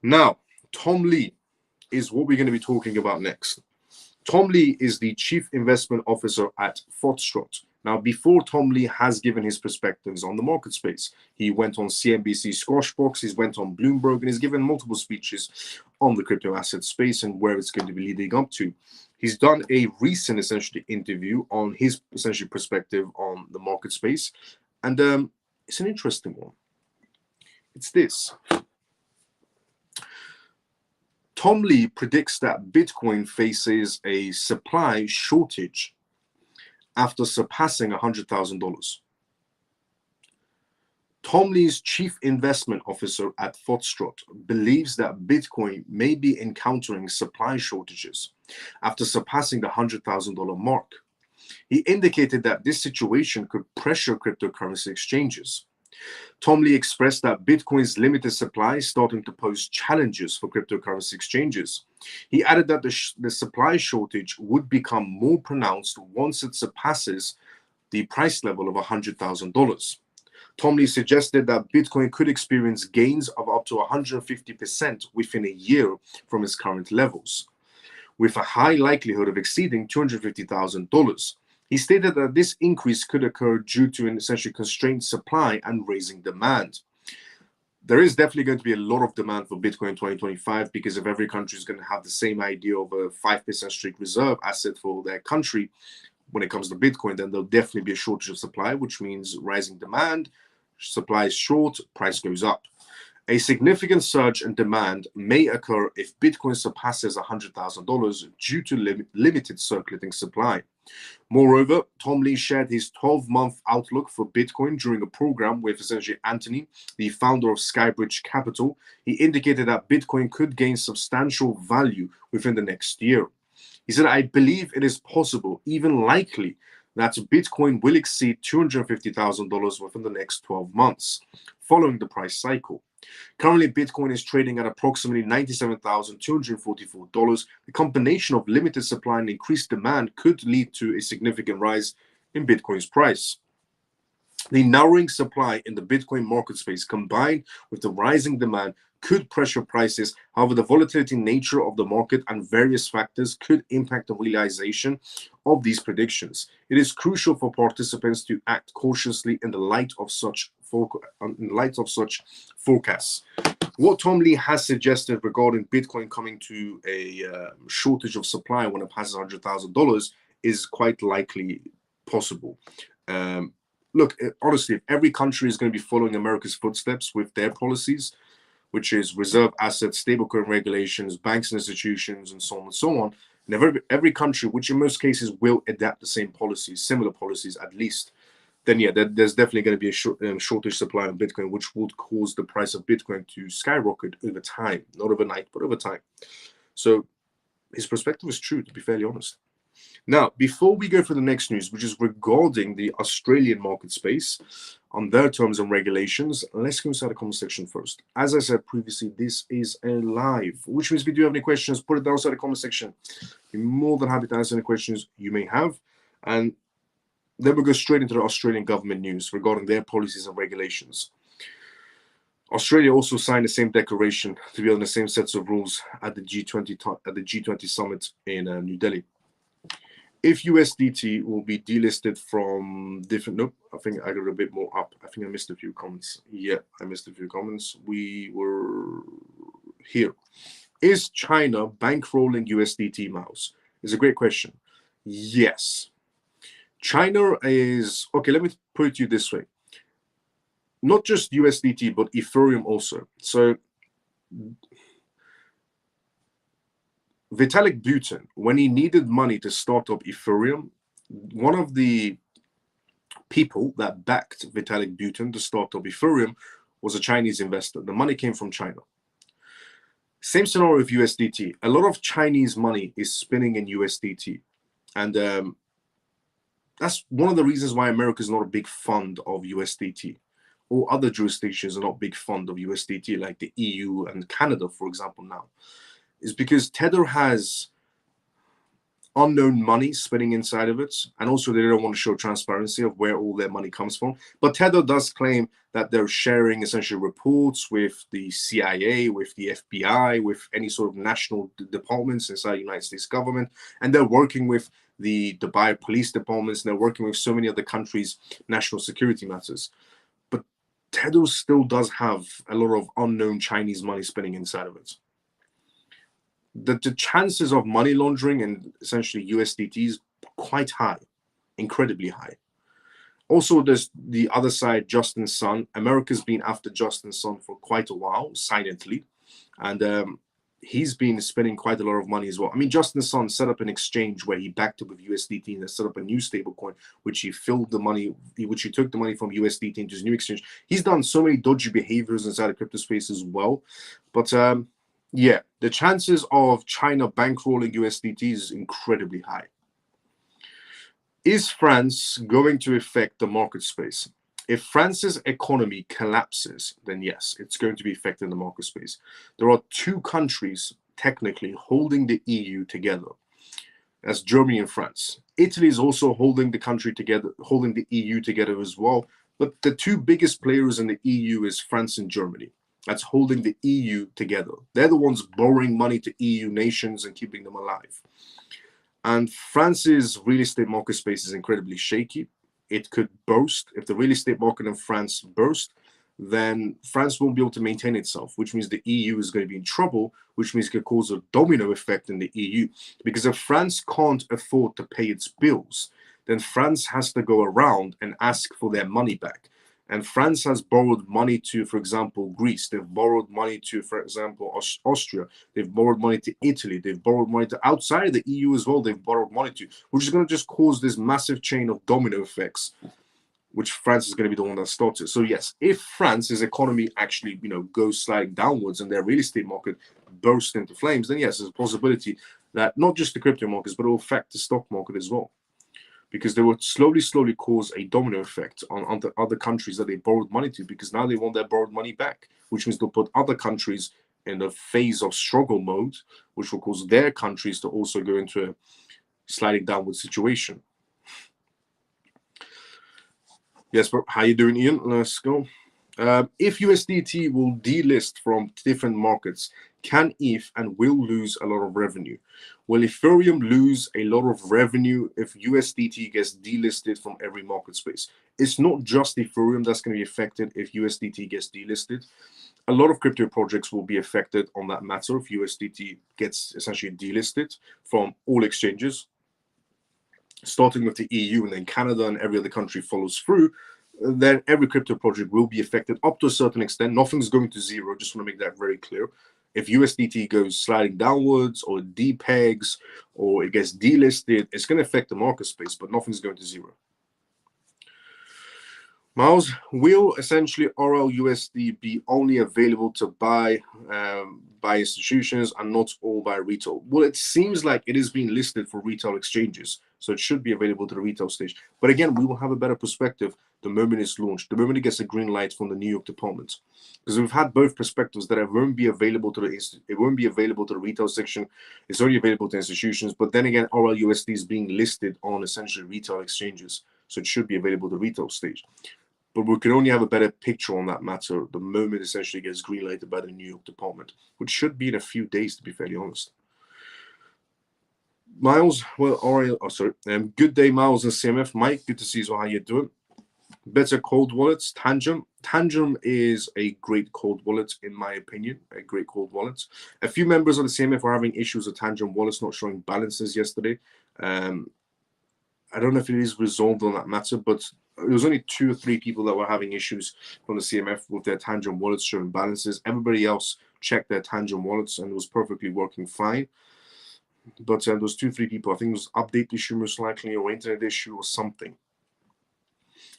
Now, Tom Lee is what we're going to be talking about next. Tom Lee is the Chief Investment Officer at Foxtrot. Now, before Tom Lee has given his perspectives on the market space, he went on CNBC Squawkbox, he's went on Bloomberg, and he's given multiple speeches on the crypto asset space and where it's going to be leading up to. He's done a recent, essentially, interview on his, essentially, perspective on the market space, and it's an interesting one. It's this. Tom Lee predicts that Bitcoin faces a supply shortage after surpassing $100,000. Tom Lee's Chief Investment Officer at Foxtrot believes that Bitcoin may be encountering supply shortages after surpassing the $100,000 mark. He indicated that this situation could pressure cryptocurrency exchanges. Tom Lee expressed that Bitcoin's limited supply is starting to pose challenges for cryptocurrency exchanges. He added that the supply shortage would become more pronounced once it surpasses the price level of $100,000. Tom Lee suggested that Bitcoin could experience gains of up to 150% within a year from its current levels, with a high likelihood of exceeding $250,000. He stated that this increase could occur due to an essentially constrained supply and raising demand. There is definitely going to be a lot of demand for Bitcoin in 2025, because if every country is going to have the same idea of a 5% strict reserve asset for their country when it comes to Bitcoin, then there'll definitely be a shortage of supply, which means rising demand, supply is short, price goes up. A significant surge in demand may occur if Bitcoin surpasses $100,000 due to limited circulating supply. Moreover, Tom Lee shared his 12-month outlook for Bitcoin during a program with essentially Anthony, the founder of Skybridge Capital. He indicated that Bitcoin could gain substantial value within the next year. He said, "I believe it is possible, even likely, that Bitcoin will exceed $250,000 within the next 12 months, following the price cycle. Currently, Bitcoin is trading at approximately $97,244. The combination of limited supply and increased demand could lead to a significant rise in Bitcoin's price. The narrowing supply in the Bitcoin market space, combined with the rising demand, could pressure prices. However, the volatility nature of the market and various factors could impact the realization of these predictions. It is crucial for participants to act cautiously in the light of such forecasts." What Tom Lee has suggested regarding Bitcoin coming to a shortage of supply when it passes $100,000 is quite likely possible. Look, honestly, if every country is going to be following America's footsteps with their policies, which is reserve assets, stablecoin regulations, banks and institutions, and so on and so on, and every country, which in most cases will adapt the same policies, similar policies at least, then yeah, there's definitely going to be a shortage supply of Bitcoin, which would cause the price of Bitcoin to skyrocket over time, not overnight, but over time. So his perspective is true, to be fairly honest. Now, before we go for the next news, which is regarding the Australian market space on their terms and regulations, let's go inside the comment section first. As I said previously, this is a live, which means if you do have any questions, put it down inside the comment section. Be more than happy to answer any questions you may have. And then we'll go straight into the Australian government news regarding their policies and regulations. Australia also signed the same declaration to be on the same sets of rules at the G20 summit in New Delhi. If USDT will be delisted from different, nope, I think I got a bit more up. I think I missed a few comments. Yeah, I missed a few comments. We were here. Is China bankrolling USDT, Mouse? It's a great question. Yes. China is, okay, let me put it to you this way. Not just USDT, but Ethereum also. So Vitalik Buterin, when he needed money to start up Ethereum, one of the people that backed Vitalik Buterin to start up Ethereum was a Chinese investor. The money came from China. Same scenario with USDT. A lot of Chinese money is spinning in USDT. And that's one of the reasons why America is not a big fund of USDT. Or other jurisdictions are not big fond of USDT, like the EU and Canada, for example, now. Is because Tether has unknown money spinning inside of it, and also they don't want to show transparency of where all their money comes from. But Tether does claim that they're sharing essentially reports with the CIA, with the FBI, with any sort of national departments inside the United States government, and they're working with the Dubai police departments, and they're working with so many other countries' national security matters. But Tether still does have a lot of unknown Chinese money spinning inside of it. The chances of money laundering and essentially USDT is quite high, incredibly high. Also, there's the other side, Justin Sun. America's been after Justin Sun for quite a while, silently. And he's been spending quite a lot of money as well. I mean, Justin Sun set up an exchange where he backed it with USDT and set up a new stablecoin, which he filled the money, which he took the money from USDT into his new exchange. He's done so many dodgy behaviors inside the crypto space as well. But yeah, the chances of China bankrolling USDT is incredibly high. Is France going to affect the market space? If France's economy collapses, then yes, it's going to be affecting the market space. There are two countries technically holding the EU together. That's Germany and France. Italy is also holding the country together, holding the EU together as well. But the two biggest players in the EU is France and Germany. That's holding the EU together. They're the ones borrowing money to EU nations and keeping them alive. And France's real estate market space is incredibly shaky. It could burst. If the real estate market in France burst, then France won't be able to maintain itself, which means the EU is going to be in trouble, which means it could cause a domino effect in the EU. Because if France can't afford to pay its bills, then France has to go around and ask for their money back. And France has borrowed money to, for example, Greece. They've borrowed money to, for example, Austria. They've borrowed money to Italy. They've borrowed money to outside of the EU as well. They've borrowed money to, which is going to just cause this massive chain of domino effects, which France is going to be the one that starts it. So yes, if France's economy actually, goes sliding downwards and their real estate market bursts into flames, then yes, there's a possibility that not just the crypto markets, but it will affect the stock market as well. Because they would slowly cause a domino effect on the other countries that they borrowed money to, because now they want their borrowed money back, which means they'll put other countries in a phase of struggle mode, which will cause their countries to also go into a sliding downward situation. Yes, but how you doing, Ian? Let's go. If USDT will delist from different markets, can ETH and will lose a lot of revenue? Will Ethereum lose a lot of revenue if USDT gets delisted from every market space? It's not just Ethereum that's going to be affected if USDT gets delisted. A lot of crypto projects will be affected on that matter if USDT gets essentially delisted from all exchanges, starting with the EU and then Canada and every other country follows through. Then every crypto project will be affected up to a certain extent. Nothing's going to zero. Just want to make that very clear. If USDT goes sliding downwards or depegs or it gets delisted, it's going to affect the market space, but nothing's going to zero. Miles, will essentially RLUSD be only available to buy by institutions and not all by retail? Well, it seems like it is being listed for retail exchanges, so it should be available to the retail stage. But again, we will have a better perspective the moment it's launched, the moment it gets a green light from the New York department, because we've had both perspectives that it won't be available to the retail section. It's only available to institutions. But then again, RLUSD is being listed on essentially retail exchanges, so it should be available to the retail stage. But we can only have a better picture on that matter the moment essentially gets greenlighted by the New York department, which should be in a few days, to be fairly honest. Miles, well, good day, Miles and CMF. Mike, good to see you. How you doing? Better cold wallets, Tangent. Tangent is a great cold wallet, in my opinion, a great cold wallet. A few members of the CMF are having issues with Tangent wallets not showing balances yesterday. I don't know if it is resolved on that matter, but there was only 2 or 3 people that were having issues from the CMF with their Tangent wallets showing balances. Everybody else checked their Tangent wallets and it was perfectly working fine. But there was 2 or 3 people, I think it was update issue most likely, or internet issue or something.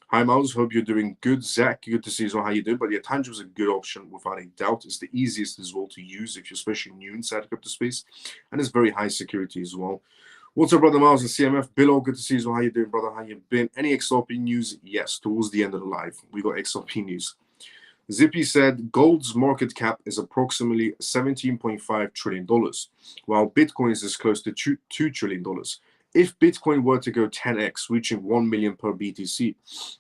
Hi, Miles. Hope you're doing good. Zach, good to see you. How you doing? But yeah, Tangent is a good option without a doubt. It's the easiest as well to use if you're especially new inside crypto space, and it's very high security as well. What's up, brother Miles and CMF? Bill, good to see you. How you doing, brother? How you been? Any XRP news? Yes, towards the end of the live, we got XRP news. Zippy said gold's market cap is approximately $17.5 trillion, while Bitcoin's is close to $2 trillion. If Bitcoin were to go 10x, reaching 1 million per BTC,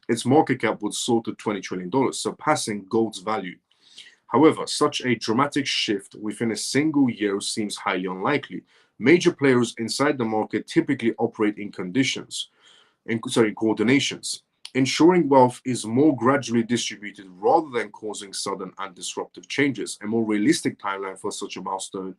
its market cap would soar to $20 trillion, surpassing gold's value. However, such a dramatic shift within a single year seems highly unlikely. Major players inside the market typically operate in coordinations. Ensuring wealth is more gradually distributed rather than causing sudden and disruptive changes. A more realistic timeline for such a milestone,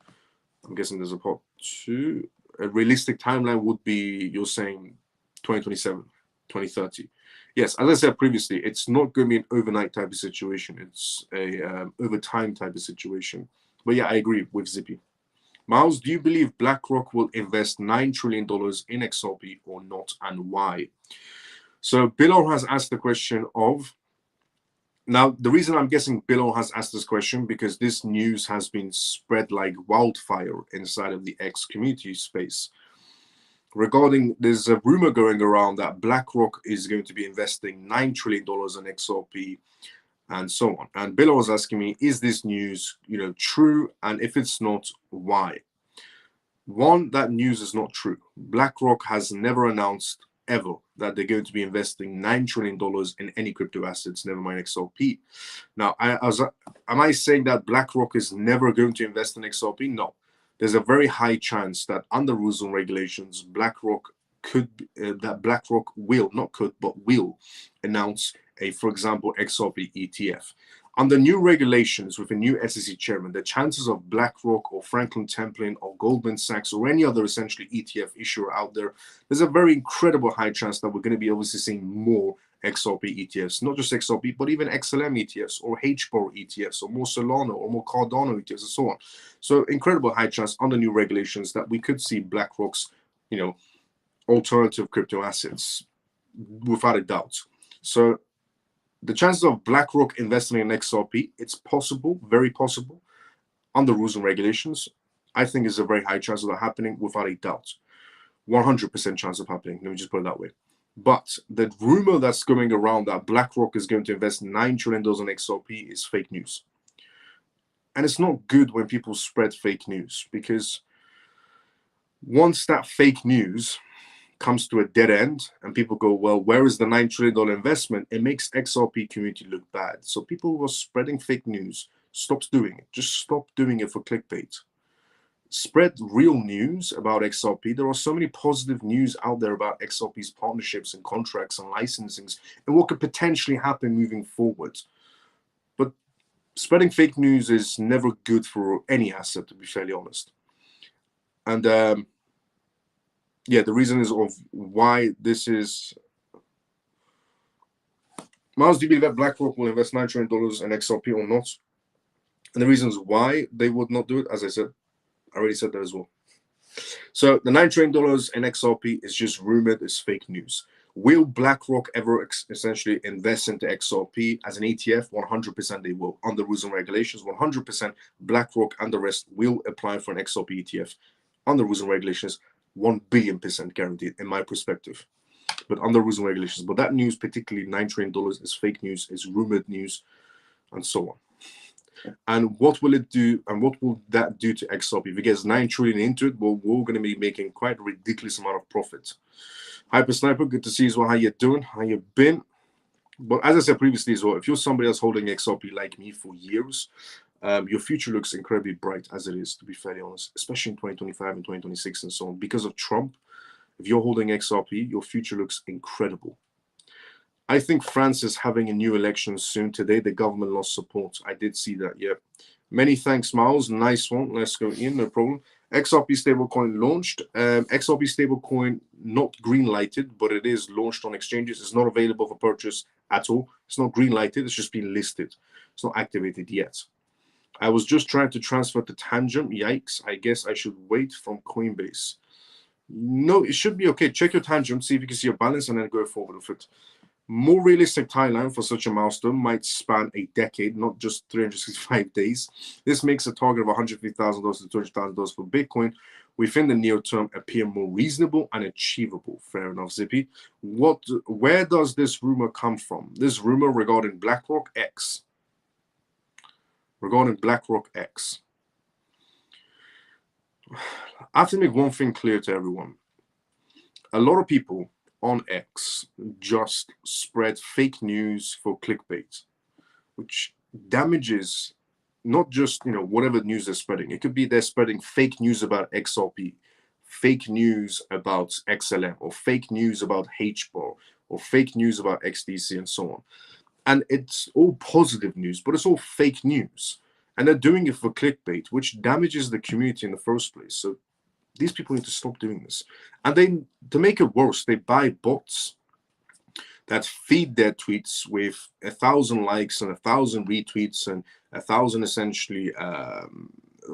I'm guessing there's a part 2. A realistic timeline would be, you're saying 2027, 2030. Yes, as I said previously, it's not going to be an overnight type of situation. It's a over time type of situation. But yeah, I agree with Zippy. Miles, do you believe BlackRock will invest $9 trillion in XRP or not, and why? So Bilal has asked the question of, now the reason I'm guessing Bilal has asked this question because this news has been spread like wildfire inside of the X community space. Regarding, there's a rumor going around that BlackRock is going to be investing $9 trillion in XRP and so on. And Bilal was asking me, is this news, true? And if it's not, why? One, that news is not true. BlackRock has never announced ever that they're going to be investing $9 trillion in any crypto assets, never mind XRP. Now, am I saying that BlackRock is never going to invest in XRP? No. There's a very high chance that under rules and regulations, BlackRock will announce a, for example, XRP ETF. Under new regulations with a new SEC chairman, the chances of BlackRock or Franklin Templeton or Goldman Sachs or any other essentially ETF issuer out there's a very incredible high chance that we're going to be obviously seeing more XRP ETFs, not just XRP, but even XLM ETFs or HBOR ETFs or more Solana or more Cardano ETFs and so on. So incredible high chance under new regulations that we could see BlackRock's, alternative crypto assets without a doubt. So the chances of BlackRock investing in XRP, it's possible, very possible, under rules and regulations. I think is a very high chance of that happening without a doubt. 100% chance of happening, let me just put it that way. But the rumor that's going around that BlackRock is going to invest $9 trillion in XRP is fake news. And it's not good when people spread fake news, because once that fake news comes to a dead end and people go, well, where is the $9 trillion investment? It makes XRP community look bad. So people who are spreading fake news, stop doing it. Just stop doing it for clickbait. Spread real news about XRP. There are so many positive news out there about XRP's partnerships and contracts and licensings and what could potentially happen moving forward. But spreading fake news is never good for any asset, to be fairly honest. And yeah, the reason is of why this is. Miles, do you believe that BlackRock will invest $9 trillion in XRP or not? And the reasons why they would not do it, as I said, I already said that as well. So the $9 trillion in XRP is just rumored, it's fake news. Will BlackRock ever essentially invest into XRP as an ETF? 100% they will. Under rules and regulations, 100% BlackRock and the rest will apply for an XRP ETF. Under rules and regulations, 1 billion% guaranteed, in my perspective. But under rules and regulations. But that news, particularly $9 trillion, is fake news, is rumored news, and so on. And what will it do, and what will that do to XRP? If it gets 9 trillion into it, well, we're going to be making quite a ridiculous amount of profit. Hyper Sniper, good to see you as well. How you doing? How you been? But as I said previously as well, if you're somebody that's holding XRP like me for years, your future looks incredibly bright as it is, to be fairly honest, especially in 2025 and 2026 and so on. Because of Trump, if you're holding XRP, your future looks incredible. I think France is having a new election soon. Today, the government lost support. I did see that, yeah. Many thanks, Miles. Nice one. Let's go in, no problem. XRP stablecoin launched. XRP stablecoin not green lighted, but it is launched on exchanges. It's not available for purchase at all. It's not green lighted. It's just been listed. It's not activated yet. I was just trying to transfer to Tangent. Yikes. I guess I should wait from Coinbase. No, it should be okay. Check your Tangent, see if you can see your balance, and then go forward with it. More realistic timeline for such a milestone might span a decade, not just 365 days. This makes a target of $150,000 to $200,000 for Bitcoin within the near term appear more reasonable and achievable. Fair enough, Zippy. Where does this rumor come from? This rumor regarding BlackRock X. Regarding BlackRock X. I have to make one thing clear to everyone. A lot of people on X just spread fake news for clickbait, which damages not just whatever news they're spreading. It could be they're spreading fake news about XRP, fake news about XLM, or fake news about HBAR, or fake news about XDC, and so on. And it's all positive news, but it's all fake news. And they're doing it for clickbait, which damages the community in the first place. So these people need to stop doing this. And then, to make it worse, they buy bots that feed their tweets with 1,000 likes and 1,000 retweets and 1,000 essentially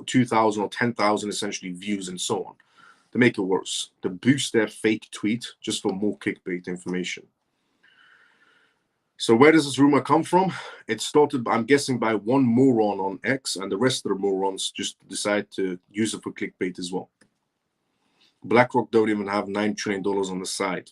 2,000 or 10,000 essentially views and so on. To make it worse, to boost their fake tweet just for more clickbait information. So where does this rumor come from? It started, I'm guessing, by one moron on X, and the rest of the morons just decide to use it for clickbait as well. BlackRock don't even have $9 trillion on the side,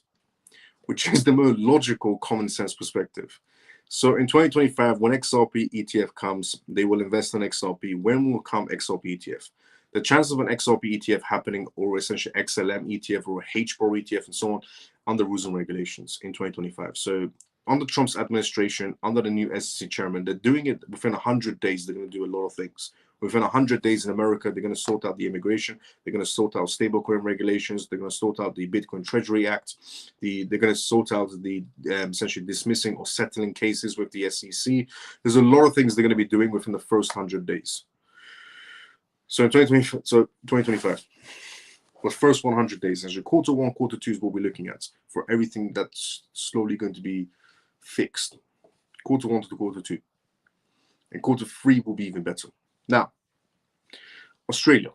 which is the more logical, common sense perspective. So in 2025, when XRP ETF comes, they will invest in XRP. When will come XRP ETF? The chances of an XRP ETF happening, or essentially XLM ETF or HBAR ETF and so on, under rules and regulations in 2025. So under Trump's administration, under the new SEC chairman, they're doing it within 100 days. They're going to do a lot of things. Within 100 days in America, they're going to sort out the immigration. They're going to sort out stablecoin regulations. They're going to sort out the Bitcoin Treasury Act. They're going to sort out the essentially dismissing or settling cases with the SEC. There's a lot of things they're going to be doing within the first 100 days. So in 2025, the first 100 days, as your quarter one, quarter two is what we're looking at for everything that's slowly going to be fixed. Quarter one to quarter two. And quarter three will be even better. Now, Australia.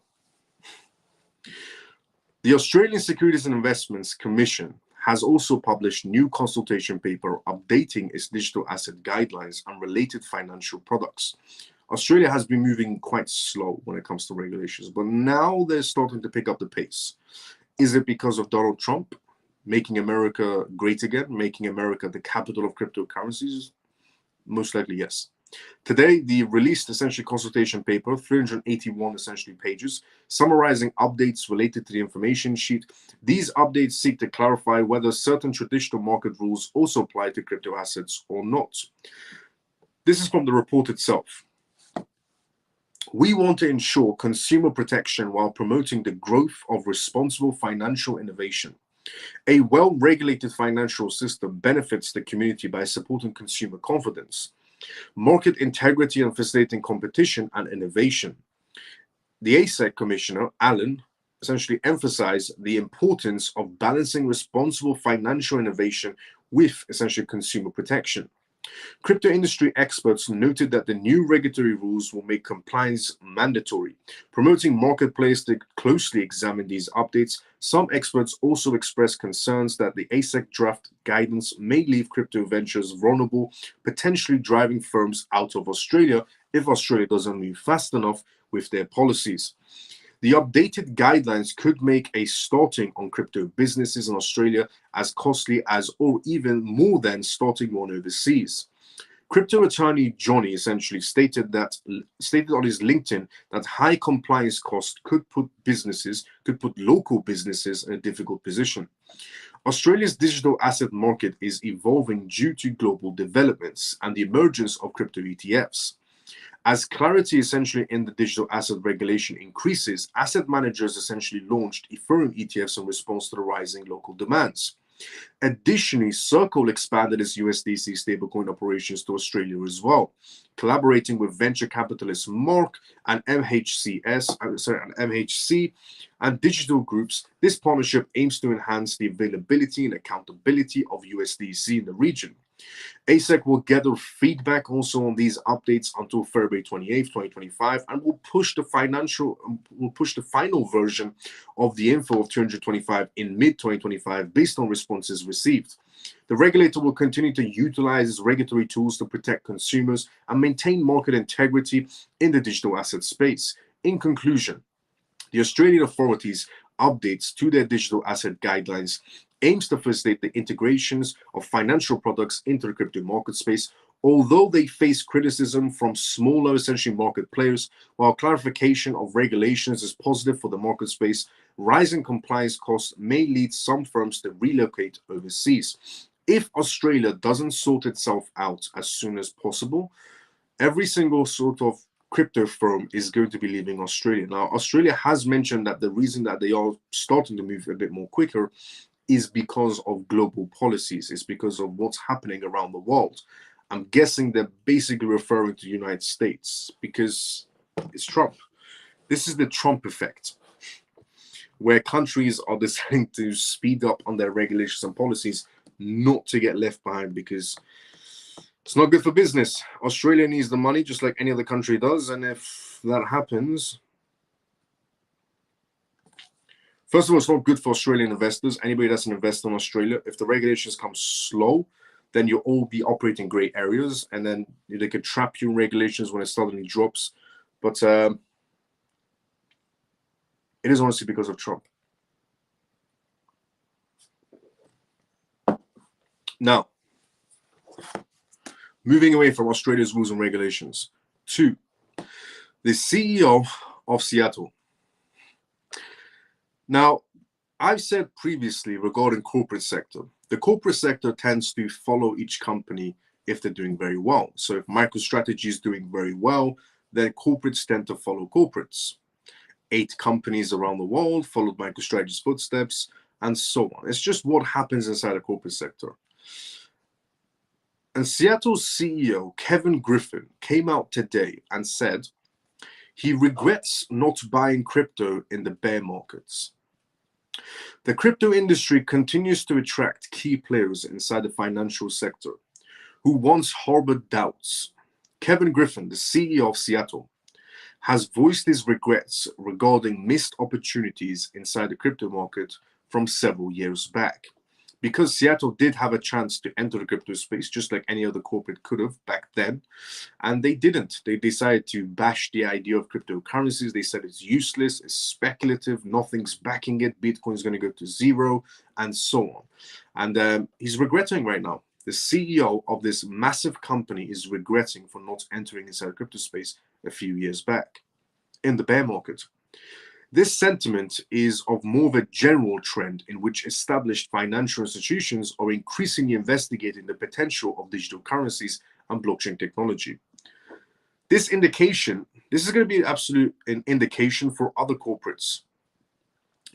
The Australian Securities and Investments Commission has also published new consultation paper updating its digital asset guidelines and related financial products. Australia has been moving quite slow when it comes to regulations, but now they're starting to pick up the pace. Is it because of Donald Trump making America great again, making America the capital of cryptocurrencies? Most likely, yes. Today, the released essentially consultation paper, 381 essentially pages, summarizing updates related to the information sheet. These updates seek to clarify whether certain traditional market rules also apply to crypto assets or not. This is from the report itself. We want to ensure consumer protection while promoting the growth of responsible financial innovation. A well-regulated financial system benefits the community by supporting consumer confidence, market integrity, and facilitating competition and innovation. The ASIC Commissioner, Allen, essentially emphasized the importance of balancing responsible financial innovation with essentially consumer protection. Crypto industry experts noted that the new regulatory rules will make compliance mandatory, promoting marketplace to closely examine these updates. Some experts also expressed concerns that the ASIC draft guidance may leave crypto ventures vulnerable, potentially driving firms out of Australia if Australia doesn't move fast enough with their policies. The updated guidelines could make a starting on crypto businesses in Australia as costly as or even more than starting one overseas. Crypto attorney Johnny essentially stated on his LinkedIn that high compliance costs could put local businesses in a difficult position. Australia's digital asset market is evolving due to global developments and the emergence of crypto ETFs. As clarity essentially in the digital asset regulation increases, asset managers essentially launched Ethereum ETFs in response to the rising local demands. Additionally, Circle expanded its USDC stablecoin operations to Australia as well, collaborating with venture capitalists Mark and MHC and digital groups. This partnership aims to enhance the availability and accountability of USDC in the region. ASEC will gather feedback also on these updates until February 28th, 2025, and will push the final version of the info of 225 in mid-2025 based on responses received. The regulator will continue to utilize its regulatory tools to protect consumers and maintain market integrity in the digital asset space. In conclusion, the Australian authorities' updates to their digital asset guidelines aims to facilitate the integrations of financial products into the crypto market space, although they face criticism from smaller, essentially market players. While clarification of regulations is positive for the market space, rising compliance costs may lead some firms to relocate overseas. If Australia doesn't sort itself out as soon as possible, every single sort of crypto firm is going to be leaving Australia. Now, Australia has mentioned that the reason that they are starting to move a bit more quicker is because of global policies. It's because of what's happening around the world. I'm guessing they're basically referring to the United States because it's Trump. This is the Trump effect, where countries are deciding to speed up on their regulations and policies, not to get left behind, because it's not good for business. Australia needs the money just like any other country does, and if that happens, first of all, it's not good for Australian investors. Anybody that's an investor in Australia, if the regulations come slow, then you'll all be operating gray areas, and then they could trap you in regulations when it suddenly drops. But it is honestly because of Trump. Now, moving away from Australia's rules and regulations to the CEO of Seattle. Now, I've said previously regarding corporate sector, the corporate sector tends to follow each company if they're doing very well. So if MicroStrategy is doing very well, then corporates tend to follow corporates. 8 companies around the world followed MicroStrategy's footsteps, and so on. It's just what happens inside the corporate sector. And Seattle's CEO, Kevin Griffin, came out today and said he regrets not buying crypto in the bear markets. The crypto industry continues to attract key players inside the financial sector who once harbored doubts. Kevin Griffin, the CEO of Seattle, has voiced his regrets regarding missed opportunities inside the crypto market from several years back. Because Seattle did have a chance to enter the crypto space, just like any other corporate could have back then, and they didn't. They decided to bash the idea of cryptocurrencies. They said it's useless, it's speculative, nothing's backing it, Bitcoin's going to go to zero, and so on. And he's regretting right now. The CEO of this massive company is regretting for not entering inside the crypto space a few years back in the bear market. This sentiment is of more of a general trend in which established financial institutions are increasingly investigating the potential of digital currencies and blockchain technology. This is going to be an indication for other corporates,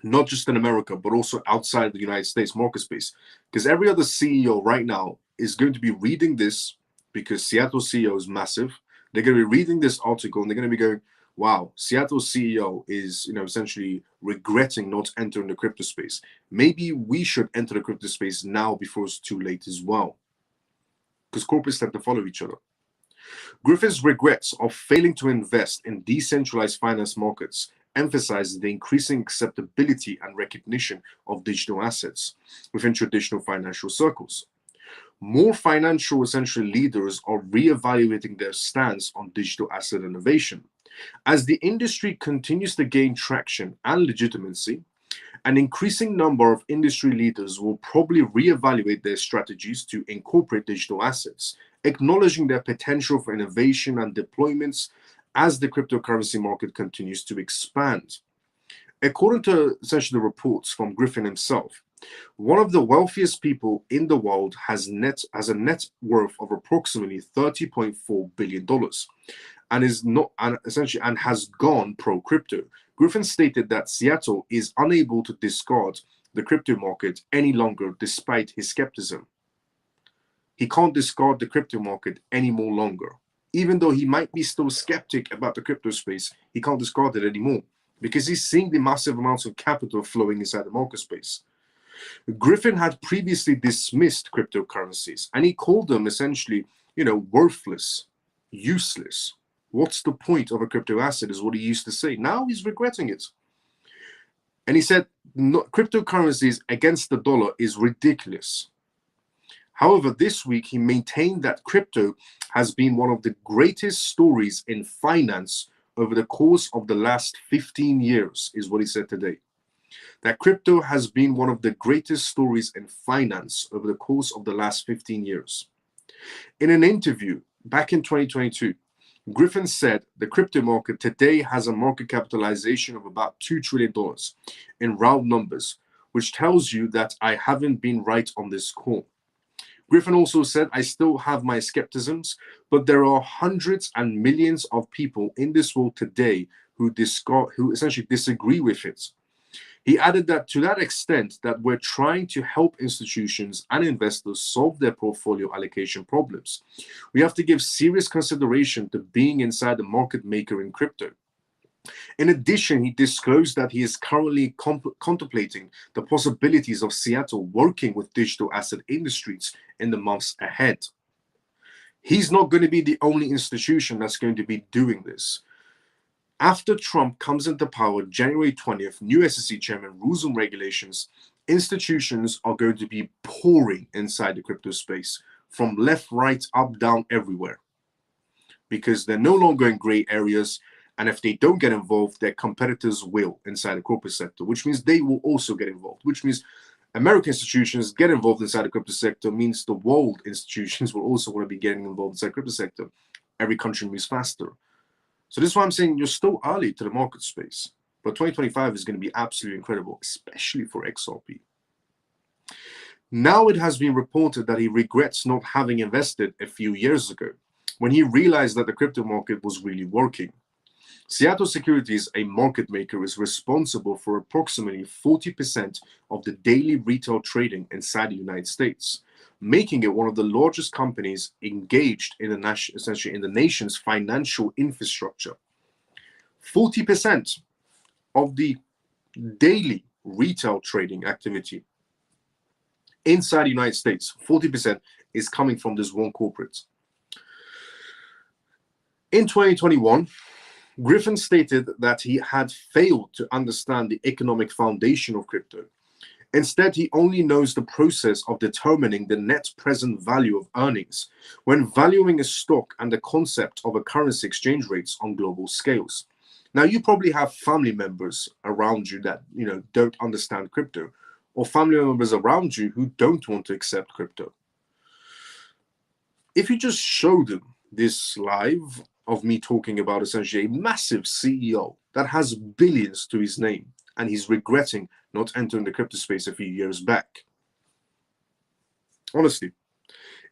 not just in America, but also outside the United States market space. Because every other CEO right now is going to be reading this, because Seattle CEO is massive. They're going to be reading this article and they're going to be going, wow, Seattle's CEO is, essentially regretting not entering the crypto space. Maybe we should enter the crypto space now before it's too late as well. Because corporates tend to follow each other. Griffin's regrets of failing to invest in decentralized finance markets emphasizes the increasing acceptability and recognition of digital assets within traditional financial circles. More financial leaders are reevaluating their stance on digital asset innovation. As the industry continues to gain traction and legitimacy, an increasing number of industry leaders will probably reevaluate their strategies to incorporate digital assets, acknowledging their potential for innovation and deployments as the cryptocurrency market continues to expand. According to essentially the reports from Griffin himself, one of the wealthiest people in the world has a net worth of approximately $30.4 billion. And has gone pro-crypto. Griffin stated that Seattle is unable to discard the crypto market any longer despite his skepticism. He can't discard the crypto market any more longer. Even though he might be still skeptic about the crypto space, he can't discard it anymore because he's seeing the massive amounts of capital flowing inside the market space. Griffin had previously dismissed cryptocurrencies and he called them essentially, worthless, useless. What's the point of a crypto asset is what he used to say. Now he's regretting it. And he said, no, cryptocurrencies against the dollar is ridiculous. However, this week he maintained that crypto has been one of the greatest stories in finance over the course of the last 15 years, is what he said today. That crypto has been one of the greatest stories in finance over the course of the last 15 years. In an interview back in 2022, Griffin said the crypto market today has a market capitalization of about $2 trillion in round numbers, which tells you that I haven't been right on this call. Griffin also said, I still have my skepticisms, but there are hundreds and millions of people in this world today who essentially disagree with it. He added that to that extent that we're trying to help institutions and investors solve their portfolio allocation problems. We have to give serious consideration to being inside the market maker in crypto. In addition, he disclosed that he is currently contemplating the possibilities of Seattle working with digital asset industries in the months ahead. He's not going to be the only institution that's going to be doing this. After Trump comes into power January 20th, new SEC chairman, rules and regulations, institutions are going to be pouring inside the crypto space from left, right, up, down, everywhere. Because they're no longer in gray areas. And if they don't get involved, their competitors will inside the corporate sector, which means they will also get involved, which means American institutions get involved inside the crypto sector, means the world institutions will also want to be getting involved inside the crypto sector. Every country moves faster. So this is why I'm saying you're still early to the market space. But 2025 is going to be absolutely incredible, especially for XRP. Now it has been reported that he regrets not having invested a few years ago when he realized that the crypto market was really working. Seattle Securities, a market maker, is responsible for approximately 40% of the daily retail trading inside the United States, making it one of the largest companies engaged in essentially in the nation's financial infrastructure. 40% of the daily retail trading activity inside the United States, 40% is coming from this one corporate. In 2021, Griffin stated that he had failed to understand the economic foundation of crypto. Instead, he only knows the process of determining the net present value of earnings when valuing a stock and the concept of a currency exchange rates on global scales. Now, you probably have family members around you that don't understand crypto, or family members around you who don't want to accept crypto. If you just show them this live of me talking about essentially a massive CEO that has billions to his name, and he's regretting not entering the crypto space a few years back. Honestly,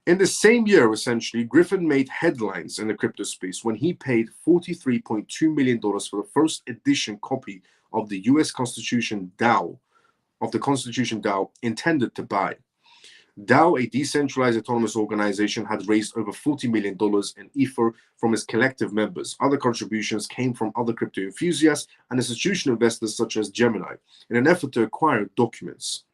in the same year, essentially, Griffin made headlines in the crypto space when he paid $43.2 million for the first edition copy of the US Constitution DAO, intended to buy. DAO, a decentralized autonomous organization, had raised over $40 million in Ether from its collective members. Other contributions came from other crypto enthusiasts and institutional investors such as Gemini in an effort to acquire documents.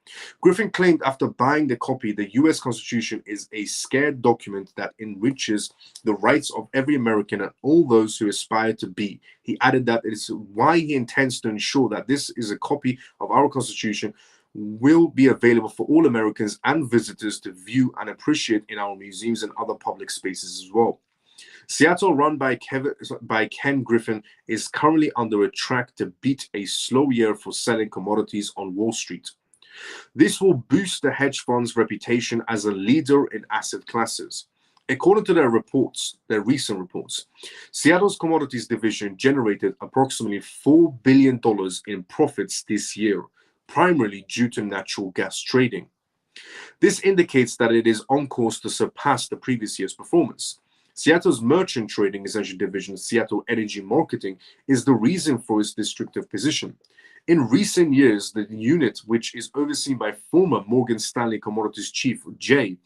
Griffin claimed after buying the copy, the US Constitution is a scared document that enriches the rights of every American and all those who aspire to be. He added that it is why he intends to ensure that this is a copy of our Constitution will be available for all Americans and visitors to view and appreciate in our museums and other public spaces as well. Seattle, run by Ken Griffin, is currently under a track to beat a slow year for selling commodities on Wall Street. This will boost the hedge fund's reputation as a leader in asset classes. According to their recent reports, Seattle's commodities division generated approximately $4 billion in profits this year, primarily due to natural gas trading. This indicates that it is on course to surpass the previous year's performance. Seattle's merchant trading essential division, Seattle Energy Marketing, is the reason for its restrictive position. In recent years, the unit, which is overseen by former Morgan Stanley Commodities Chief Jay,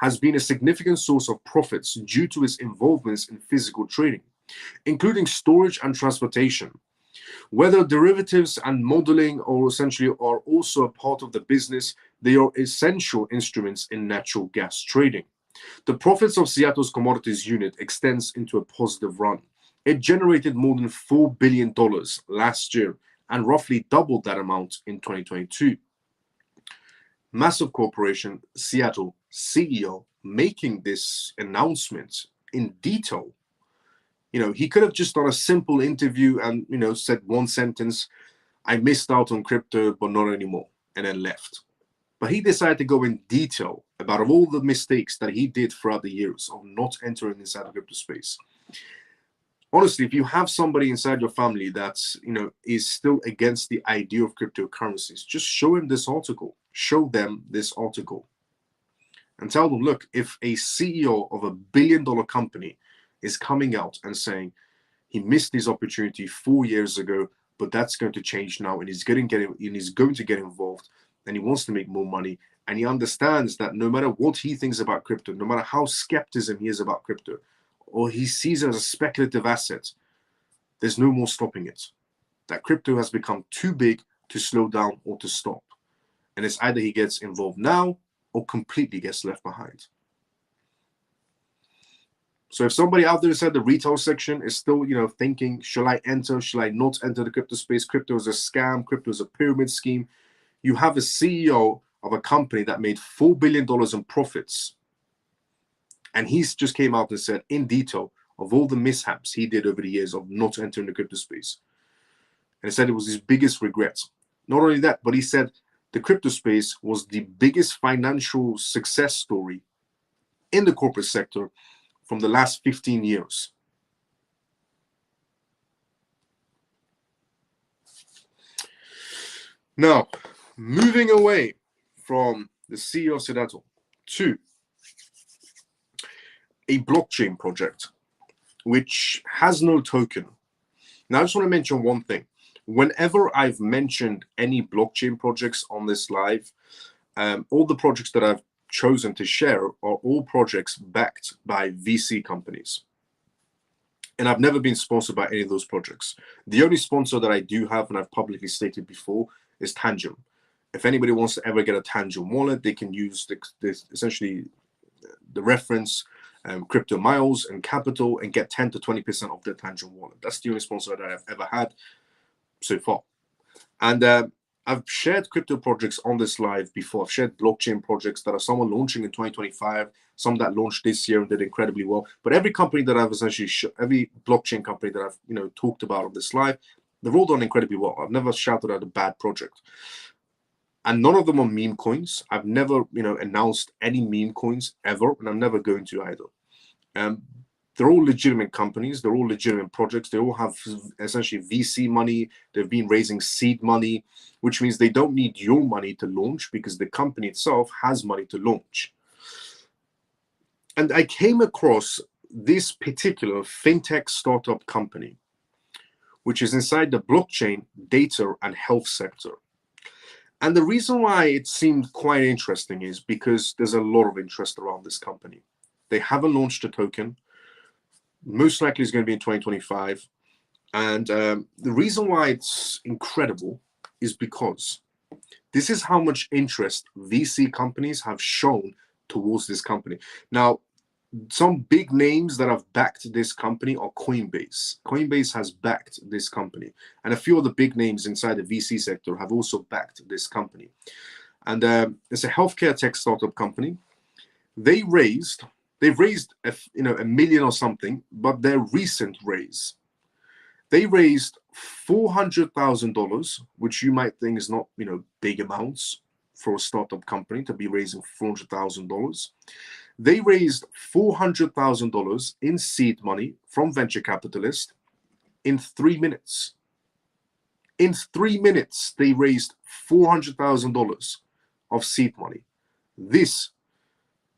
has been a significant source of profits due to its involvements in physical trading, including storage and transportation. Whether derivatives and modeling or essentially are also a part of the business, they are essential instruments in natural gas trading. The profits of Seattle's commodities unit extends into a positive run. It generated more than $4 billion last year and roughly doubled that amount in 2022. Massive corporation, Seattle CEO, making this announcement in detail. He could have just done a simple interview and, said one sentence, I missed out on crypto, but not anymore, and then left. But he decided to go in detail about all the mistakes that he did throughout the years of not entering inside the crypto space. Honestly, if you have somebody inside your family that's, is still against the idea of cryptocurrencies, just show him this article. Show them this article. And tell them, look, if a CEO of $1 billion company is coming out and saying he missed his opportunity 4 years ago, but that's going to change now, and he's going to get involved, and he wants to make more money, and he understands that no matter what he thinks about crypto, no matter how skepticism he is about crypto, or he sees it as a speculative asset, there's no more stopping it. That crypto has become too big to slow down or to stop. And it's either he gets involved now or completely gets left behind. So if somebody out there inside the retail section is still, thinking, shall I enter, shall I not enter the crypto space? Crypto is a scam, crypto is a pyramid scheme. You have a CEO of a company that made $4 billion in profits. And he's just came out and said in detail of all the mishaps he did over the years of not entering the crypto space. And he said it was his biggest regret. Not only that, but he said the crypto space was the biggest financial success story in the corporate sector from the last 15 years. Now, moving away from the CEO of Seattle to a blockchain project which has no token. Now, I just want to mention one thing. Whenever I've mentioned any blockchain projects on this live, all the projects that I've chosen to share are all projects backed by VC companies. And I've never been sponsored by any of those projects. The only sponsor that I do have, and I've publicly stated before, is Tangent. If anybody wants to ever get a Tangent wallet, they can use essentially the reference crypto miles and capital and get 10 to 20% of their Tangent wallet. That's the only sponsor that I've ever had so far. And I've shared crypto projects on this live before. I've shared blockchain projects that are some are launching in 2025, some that launched this year and did incredibly well. But every company that I've essentially, every blockchain company that I've talked about on this live, they've all done incredibly well. I've never shouted out a bad project. And none of them are meme coins. I've never, announced any meme coins ever, and I'm never going to either. They're all legitimate companies. They're all legitimate projects. They all have essentially VC money. They've been raising seed money, which means they don't need your money to launch because the company itself has money to launch. And I came across this particular fintech startup company, which is inside the blockchain, data, and health sector. And the reason why it seemed quite interesting is because there's a lot of interest around this company. They haven't launched a token. Most likely it's going to be in 2025. And the reason why it's incredible is because this is how much interest VC companies have shown towards this company. Now, some big names that have backed this company are Coinbase. Coinbase has backed this company. And a few of the big names inside the VC sector have also backed this company. And it's a healthcare tech startup company. They've raised a million or something, but their recent raise, they raised $400,000, which you might think is not, big amounts for a startup company to be raising $400,000. They raised $400,000 in seed money from venture capitalists in 3 minutes. In 3 minutes, they raised $400,000 of seed money. This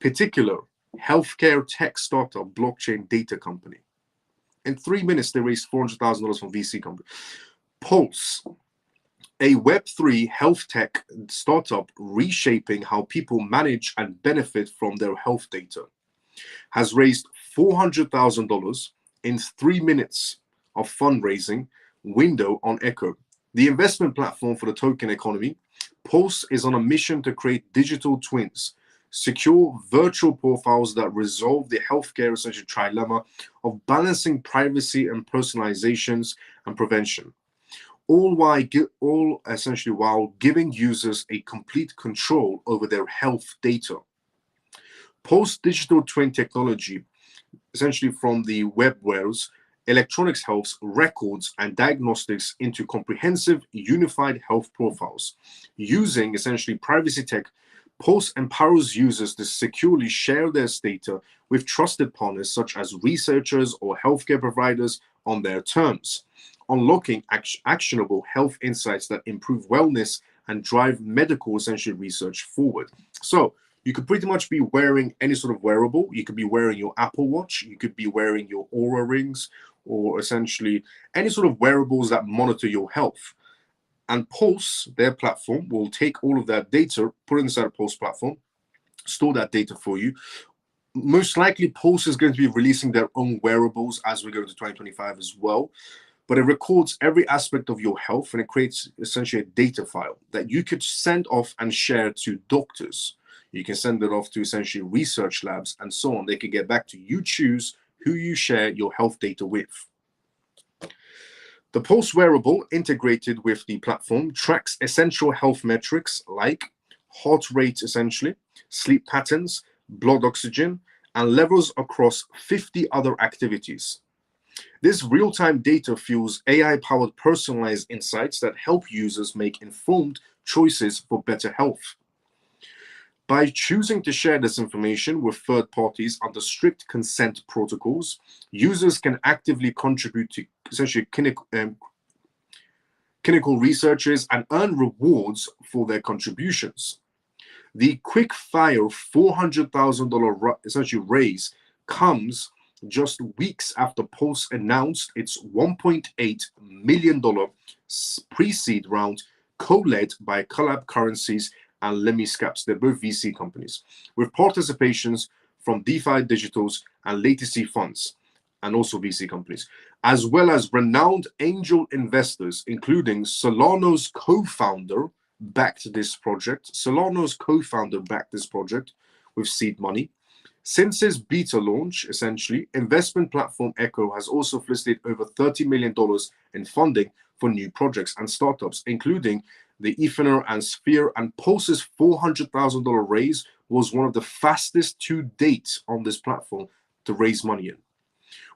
particular healthcare tech startup blockchain data company. In 3 minutes, they raised $400,000 from VC company. Pulse, A Web3 health tech startup reshaping how people manage and benefit from their health data has raised $400,000 in 3 minutes of fundraising window on Echo, the investment platform for the token economy. Pulse is on a mission to create digital twins, secure virtual profiles that resolve the healthcare essential trilemma of balancing privacy and personalizations and prevention, all essentially while giving users a complete control over their health data. Pulse digital twin technology, essentially from the web worlds, electronics health records and diagnostics into comprehensive unified health profiles. Using essentially privacy tech, Pulse empowers users to securely share their data with trusted partners such as researchers or healthcare providers on their terms, unlocking actionable health insights that improve wellness and drive medical essentially research forward. So you could pretty much be wearing any sort of wearable. You could be wearing your Apple Watch, you could be wearing your Aura rings, or essentially any sort of wearables that monitor your health. And Pulse, their platform, will take all of that data, put it inside a Pulse platform, store that data for you. Most likely, Pulse is going to be releasing their own wearables as we go into 2025 as well. But it records every aspect of your health, and it creates essentially a data file that you could send off and share to doctors. You can send it off to essentially research labs and so on. They can get back to you. Choose who you share your health data with. The Pulse wearable integrated with the platform tracks essential health metrics like heart rate, essentially, sleep patterns, blood oxygen, and levels across 50 other activities. This real-time data fuels AI-powered personalized insights that help users make informed choices for better health. By choosing to share this information with third parties under strict consent protocols, users can actively contribute to essentially clinical researches and earn rewards for their contributions. The quick-fire $400,000 essentially raise comes just weeks after Pulse announced its $1.8 million pre-seed round, co-led by Collab Currencies and Lemiscaps. They're both VC companies, with participations from DeFi Digitals and Latency Funds, and also VC companies, as well as renowned angel investors, including Solano's co-founder backed this project. Solano's co-founder backed this project with seed money. Since its beta launch, essentially, investment platform Echo has also listed over $30 million in funding for new projects and startups, including the Ether and Sphere, and Pulse's $400,000 raise was one of the fastest to date on this platform to raise money in,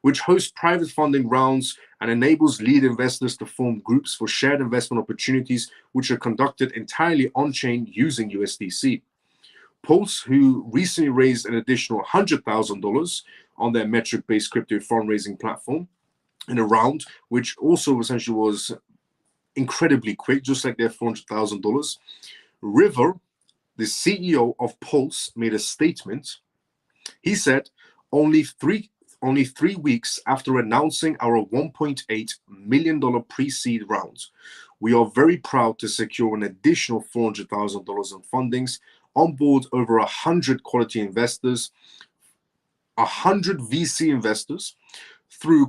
which hosts private funding rounds and enables lead investors to form groups for shared investment opportunities, which are conducted entirely on-chain using USDC. Pulse, who recently raised an additional $100,000 on their metric-based crypto fundraising platform in a round, which also essentially was incredibly quick, just like their $400,000. River, the CEO of Pulse, made a statement. He said, only three weeks after announcing our $1.8 million pre-seed round, we are very proud to secure an additional $400,000 in fundings, on board over 100 quality investors, 100 VC investors, through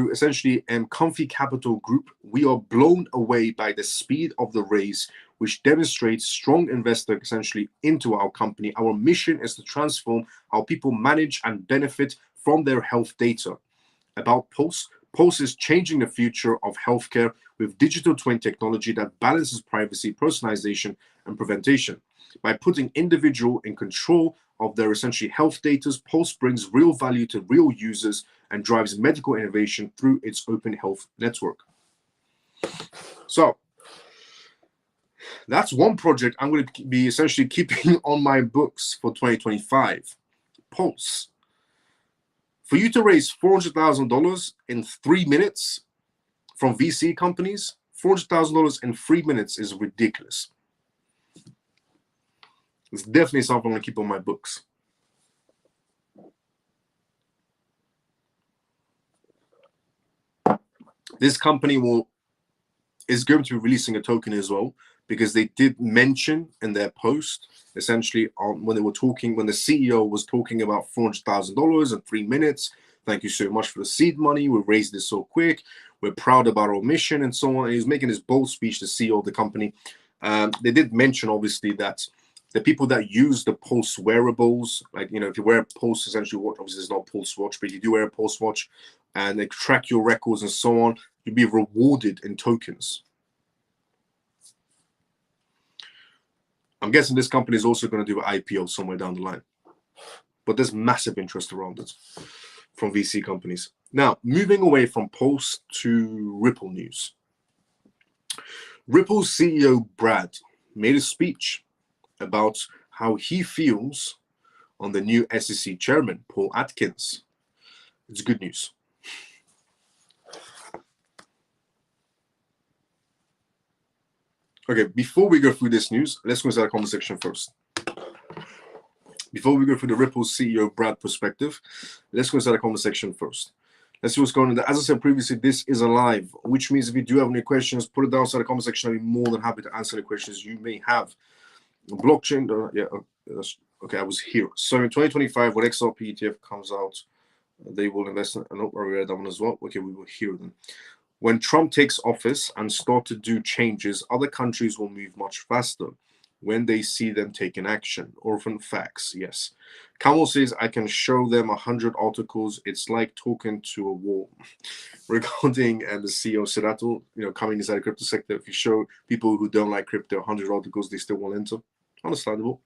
essentially Comfy Capital Group. We are blown away by the speed of the raise, which demonstrates strong investor essentially into our company. Our mission is to transform how people manage and benefit from their health data. About Pulse, Pulse is changing the future of healthcare with digital twin technology that balances privacy, personalization, and prevention. By putting individual in control of their essentially health data, Pulse brings real value to real users and drives medical innovation through its open health network. So that's one project I'm going to be essentially keeping on my books for 2025. Pulse. For you to raise $400,000 in 3 minutes from VC companies, $400,000 in 3 minutes is ridiculous. It's definitely something I'm going to keep on my books. This company will is going to be releasing a token as well, because they did mention in their post, essentially, when the CEO was talking about $400,000 in 3 minutes. Thank you so much for the seed money. We raised this so quick. We're proud about our mission and so on. And he was making his bold speech, the CEO of the company. They did mention, obviously, that the people that use the Pulse wearables, like, if you wear a Pulse, essentially, obviously it's not a Pulse watch, but you do wear a Pulse watch and they track your records and so on, you'll be rewarded in tokens. I'm guessing this company is also going to do an IPO somewhere down the line. But there's massive interest around it from VC companies. Now, moving away from Pulse to Ripple news. Ripple's CEO, Brad, made a speech about how he feels on the new SEC chairman, Paul Atkins. It's good news. Okay, before we go through this news, let's go inside the comment section first. Before we go through the Ripple CEO Brad perspective, let's go inside the comment section first. Let's see what's going on there. As I said previously, this is a live, which means if you do have any questions, put it down inside the comment section. I'll be more than happy to answer the questions you may have. Blockchain, okay, I was here. So in 2025, when XRP ETF comes out, they will invest in, I read that one as well. Okay, we will hear them. When Trump takes office and start to do changes, other countries will move much faster when they see them taking action. Orphan facts, yes. Kamal says, I can show them 100 articles. It's like talking to a wall. Regarding the CEO Serato, coming inside the crypto sector, if you show people who don't like crypto 100 articles, they still won't enter. Understandable.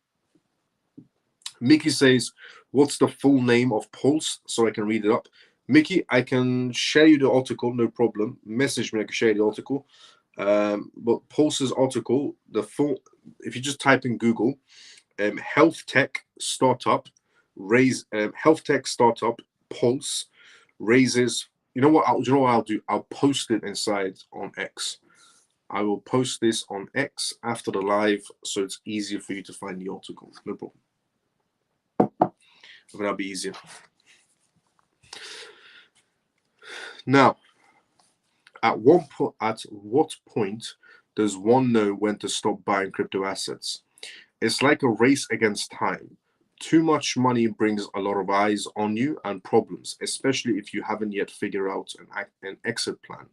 Mickey says, what's the full name of Pulse so I can read it up? Mickey, I can share you the article, no problem. Message me, I can share the article. But Pulse's article, the full, if you just type in Google, health tech startup Pulse raises. You know what I'll do? I'll post it inside on X. I will post this on X after the live, so it's easier for you to find the article. No problem. But that'll be easier. Now, at what point does one know when to stop buying crypto assets? It's like a race against time. Too much money brings a lot of eyes on you and problems, especially if you haven't yet figured out an exit plan.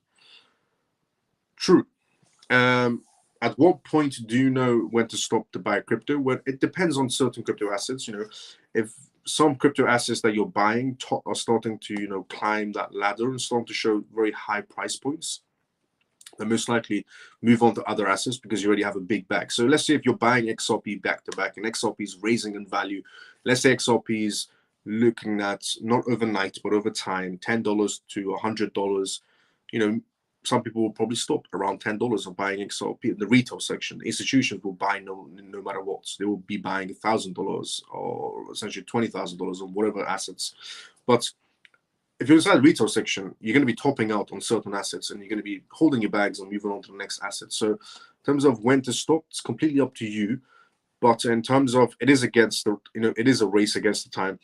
True. At what point do you know when to stop to buy crypto? Well, it depends on certain crypto assets. If some crypto assets that you're buying are starting to, climb that ladder and starting to show very high price points, then most likely move on to other assets because you already have a big bag. So let's say if you're buying XRP back to back and XRP is raising in value, let's say XRP is looking at not overnight, but over time, $10 to $100, some people will probably stop around $10 of buying XRP in the retail section. Institutions will buy no matter what. They will be buying $1,000 or essentially $20,000 on whatever assets. But if you're inside the retail section, you're going to be topping out on certain assets and you're going to be holding your bags and moving on to the next asset. So in terms of when to stop, it's completely up to you. But in terms of it is it is a race against the time.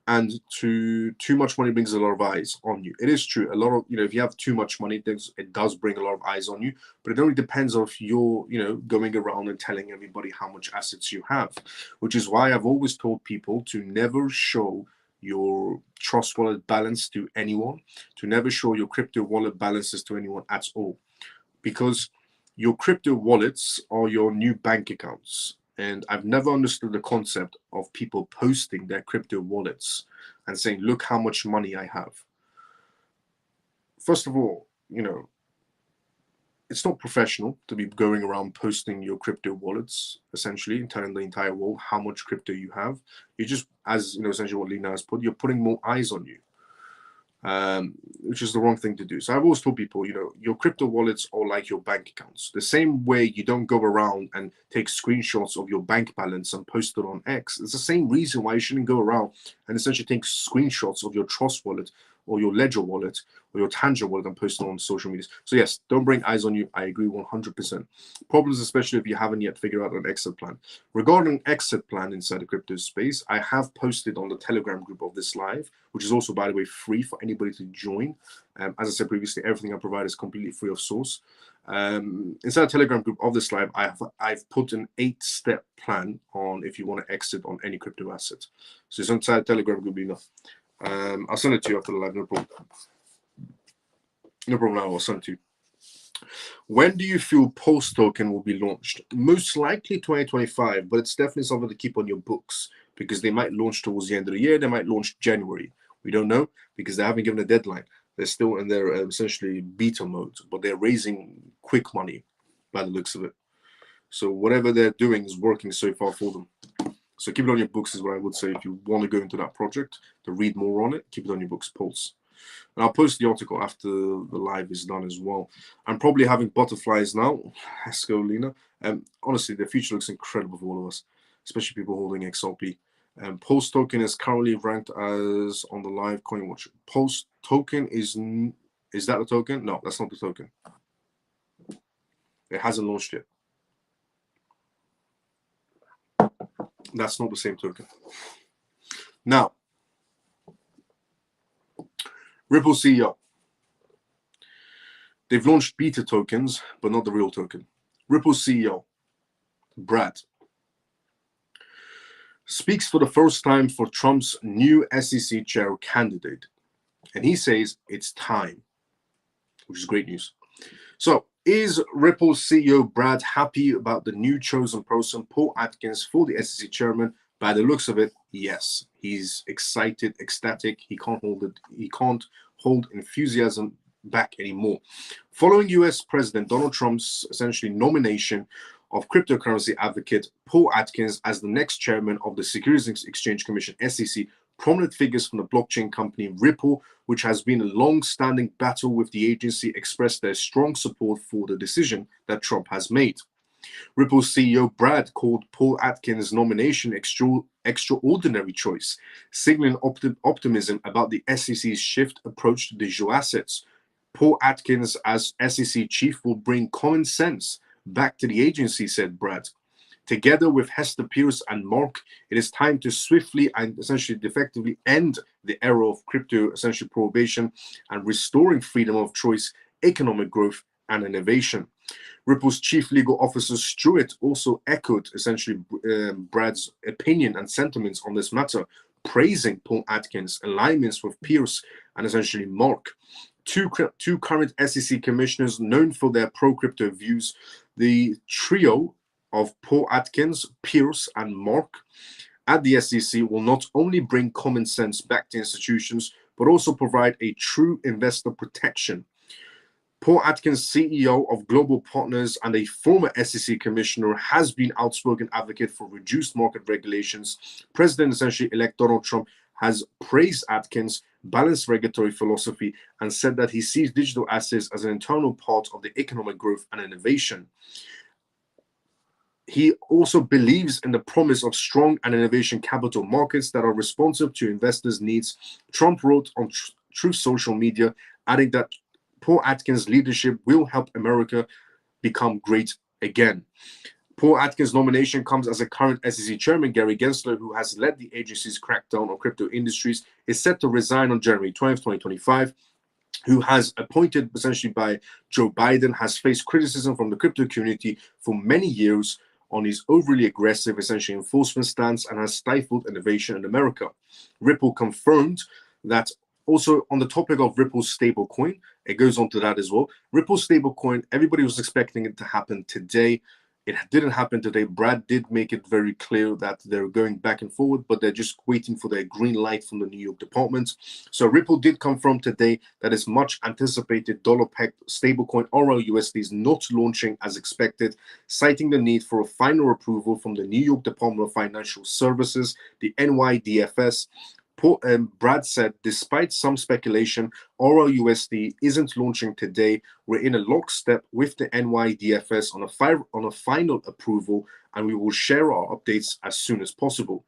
And too much money brings a lot of eyes on you. It is true. A lot of, if you have too much money, it does bring a lot of eyes on you. But it only depends on if you're, going around and telling everybody how much assets you have, which is why I've always told people to never show your Trust Wallet balance to anyone, to never show your crypto wallet balances to anyone at all, because your crypto wallets are your new bank accounts. And I've never understood the concept of people posting their crypto wallets and saying, look how much money I have. First of all, it's not professional to be going around posting your crypto wallets, essentially, and telling the entire world how much crypto you have. You just, as essentially what Lena has put, you're putting more eyes on you, which is the wrong thing to do. So I've always told people, your crypto wallets are like your bank accounts. The same way you don't go around and take screenshots of your bank balance and post it on X. It's the same reason why you shouldn't go around and essentially take screenshots of your Trust Wallet or your Ledger wallet or your Tangent wallet and post it on social media. So yes, don't bring eyes on you. I agree 100%. Problems, especially if you haven't yet figured out an exit plan. Regarding exit plan inside the crypto space, I have posted on the Telegram group of this live, which is also, by the way, free for anybody to join. As I said previously, everything I provide is completely free of source. Inside the Telegram group of this live, I've put an 8-step plan on if you want to exit on any crypto asset. So it's inside the Telegram group, enough. I'll send it to you after the live, no problem. No problem, I'll send it to you. When do you feel Pulse token will be launched? Most likely 2025, but it's definitely something to keep on your books because they might launch towards the end of the year. They might launch January. We don't know because they haven't given a deadline. They're still in their essentially beta mode, but they're raising quick money by the looks of it. So whatever they're doing is working so far for them. So keep it on your books is what I would say if you want to go into that project to read more on it. Keep it on your books, Pulse. And I'll post the article after the live is done as well. I'm probably having butterflies now. Let's go, Lena. Honestly, the future looks incredible for all of us, especially people holding XRP. Pulse token is currently ranked as on the live coin watch. Pulse token is that the token? No, that's not the token. It hasn't launched yet. That's not the same token. Now, Ripple CEO. They've launched beta tokens, but not the real token. Ripple CEO, Brad, speaks for the first time for Trump's new SEC chair candidate. And he says it's time, which is great news. So is Ripple CEO Brad happy about the new chosen person, Paul Atkins, for the SEC chairman? By the looks of it, yes. He's excited, ecstatic. He can't hold it. He can't hold enthusiasm back anymore. Following US President Donald Trump's essentially nomination of cryptocurrency advocate Paul Atkins as the next chairman of the Securities Exchange Commission, SEC, prominent figures from the blockchain company Ripple, which has been a long-standing battle with the agency, expressed their strong support for the decision that Trump has made. Ripple CEO Brad called Paul Atkins' nomination extraordinary choice, signaling optimism about the SEC's shift approach to digital assets. Paul Atkins, as SEC chief, will bring common sense back to the agency, said Brad. Together with Hester Pierce and Mark, it is time to swiftly and essentially effectively end the era of crypto essentially prohibition and restoring freedom of choice, economic growth, and innovation. Ripple's chief legal officer Stewart also echoed essentially Brad's opinion and sentiments on this matter, praising Paul Atkins' alignments with Pierce and essentially Mark. Two current SEC commissioners known for their pro-crypto views, the trio of Paul Atkins, Pierce, and Mark at the SEC will not only bring common sense back to institutions, but also provide a true investor protection. Paul Atkins, CEO of Global Partners and a former SEC commissioner, has been outspoken advocate for reduced market regulations. President essentially-elect Donald Trump has praised Atkins' balanced regulatory philosophy and said that he sees digital assets as an internal part of the economic growth and innovation. He also believes in the promise of strong and innovation capital markets that are responsive to investors' needs. Trump wrote on Truth Social Media, adding that Paul Atkins' leadership will help America become great again. Paul Atkins' nomination comes as a current SEC chairman, Gary Gensler, who has led the agency's crackdown on crypto industries, is set to resign on January 20th, 2025. Who has appointed essentially by Joe Biden, has faced criticism from the crypto community for many years on his overly aggressive essentially enforcement stance and has stifled innovation in America. Ripple confirmed that also on the topic of Ripple's stablecoin, it goes on to that as well. Ripple's stablecoin, everybody was expecting it to happen today. It didn't happen today. Brad did make it very clear that they're going back and forward, but they're just waiting for their green light from the New York Department. So Ripple did confirm today that its much anticipated dollar-pegged stablecoin RLUSD is not launching as expected, citing the need for a final approval from the New York Department of Financial Services, the NYDFS. Brad said, despite some speculation, RLUSD isn't launching today. We're in a lockstep with the NYDFS on a final approval, and we will share our updates as soon as possible.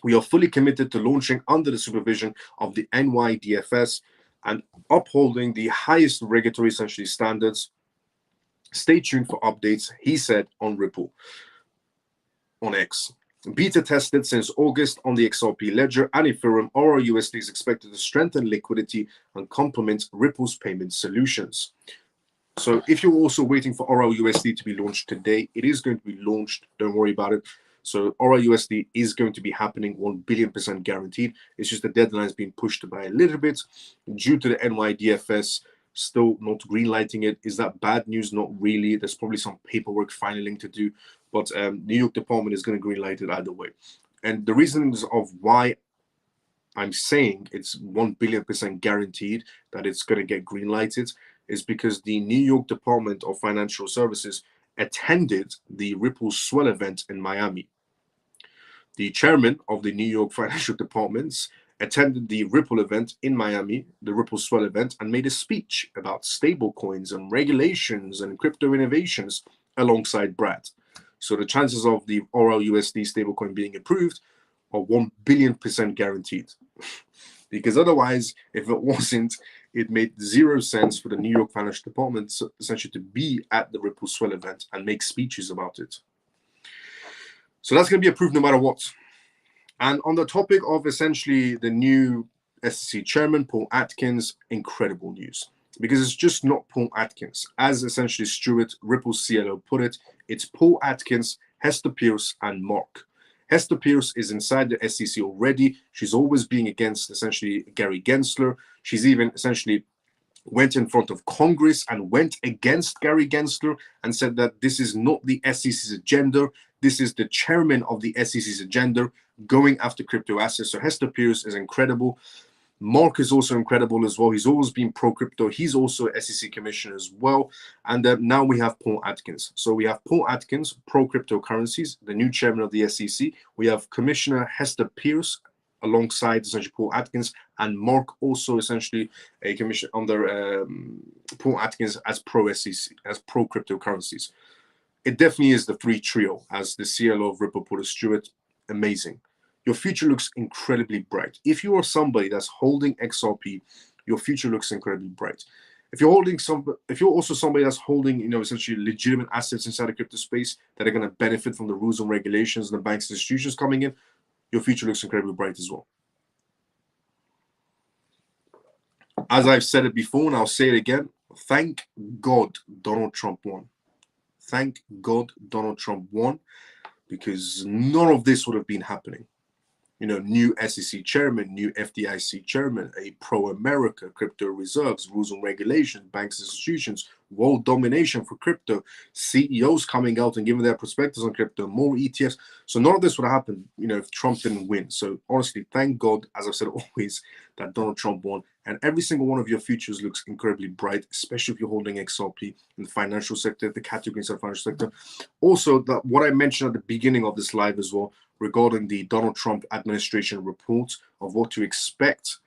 We are fully committed to launching under the supervision of the NYDFS and upholding the highest regulatory essentially standards. Stay tuned for updates, he said on Ripple on X. Beta tested since August on the XRP ledger and Ethereum, RRUSD is expected to strengthen liquidity and complement Ripple's payment solutions. So if you're also waiting for RRUSD to be launched today, it is going to be launched. Don't worry about it. So RRUSD is going to be happening 1 billion% guaranteed. It's just the deadline has been pushed by a little bit due to the NYDFS still not greenlighting it. Is that bad news? Not really. There's probably some paperwork filing to do, but New York Department is going to greenlight it either way. And the reasons of why I'm saying it's 1 billion% guaranteed that it's going to get greenlighted is because the New York Department of Financial Services attended the Ripple Swell event in Miami. The chairman of the New York Financial Departments attended the Ripple event in Miami, the Ripple Swell event, and made a speech about stablecoins and regulations and crypto innovations alongside Brad. So the chances of the RLUSD stablecoin being approved are 1 billion% guaranteed. Because otherwise, if it wasn't, it made 0 sense for the New York Financial Department essentially to be at the Ripple Swell event and make speeches about it. So that's going to be approved no matter what. And on the topic of essentially the new SEC chairman, Paul Atkins, incredible news. Because it's just not Paul Atkins. As essentially Stuart, Ripple's CLO, put it, it's Paul Atkins, Hester Pierce, and Mark. Hester Pierce is inside the SEC already. She's always being against essentially Gary Gensler. She's even essentially went in front of Congress and went against Gary Gensler and said that this is not the SEC's agenda. This is the chairman of the SEC's agenda going after crypto assets. So Hester Pierce is incredible. Mark is also incredible as well. He's always been pro-crypto. He's also SEC commissioner as well. And now we have Paul Atkins. So we have Paul Atkins, pro-cryptocurrencies, the new chairman of the SEC. We have Commissioner Hester Pierce alongside essentially Paul Atkins, and Mark also essentially a commission under Paul Atkins as pro-SEC, as pro-cryptocurrencies. It definitely is the three trio, as the CLO of Ripple put it. Stuart, amazing. Your future looks incredibly bright. If you are somebody that's holding XRP, your future looks incredibly bright. If you're also somebody that's holding, essentially legitimate assets inside the crypto space that are going to benefit from the rules and regulations and the banks and institutions coming in, your future looks incredibly bright as well. As I've said it before, and I'll say it again, thank God Donald Trump won. Thank God Donald Trump won, because none of this would have been happening. New SEC chairman, new FDIC chairman, a pro-America, crypto reserves, rules and regulations, banks, institutions, world domination for crypto, CEOs coming out and giving their perspectives on crypto, more ETFs. So none of this would have happened, if Trump didn't win. So honestly, thank God, as I've said always, that Donald Trump won. And every single one of your futures looks incredibly bright, especially if you're holding XRP in the financial sector, the categories of the financial sector. Also, that what I mentioned at the beginning of this live as well, regarding the Donald Trump administration report of what to expect.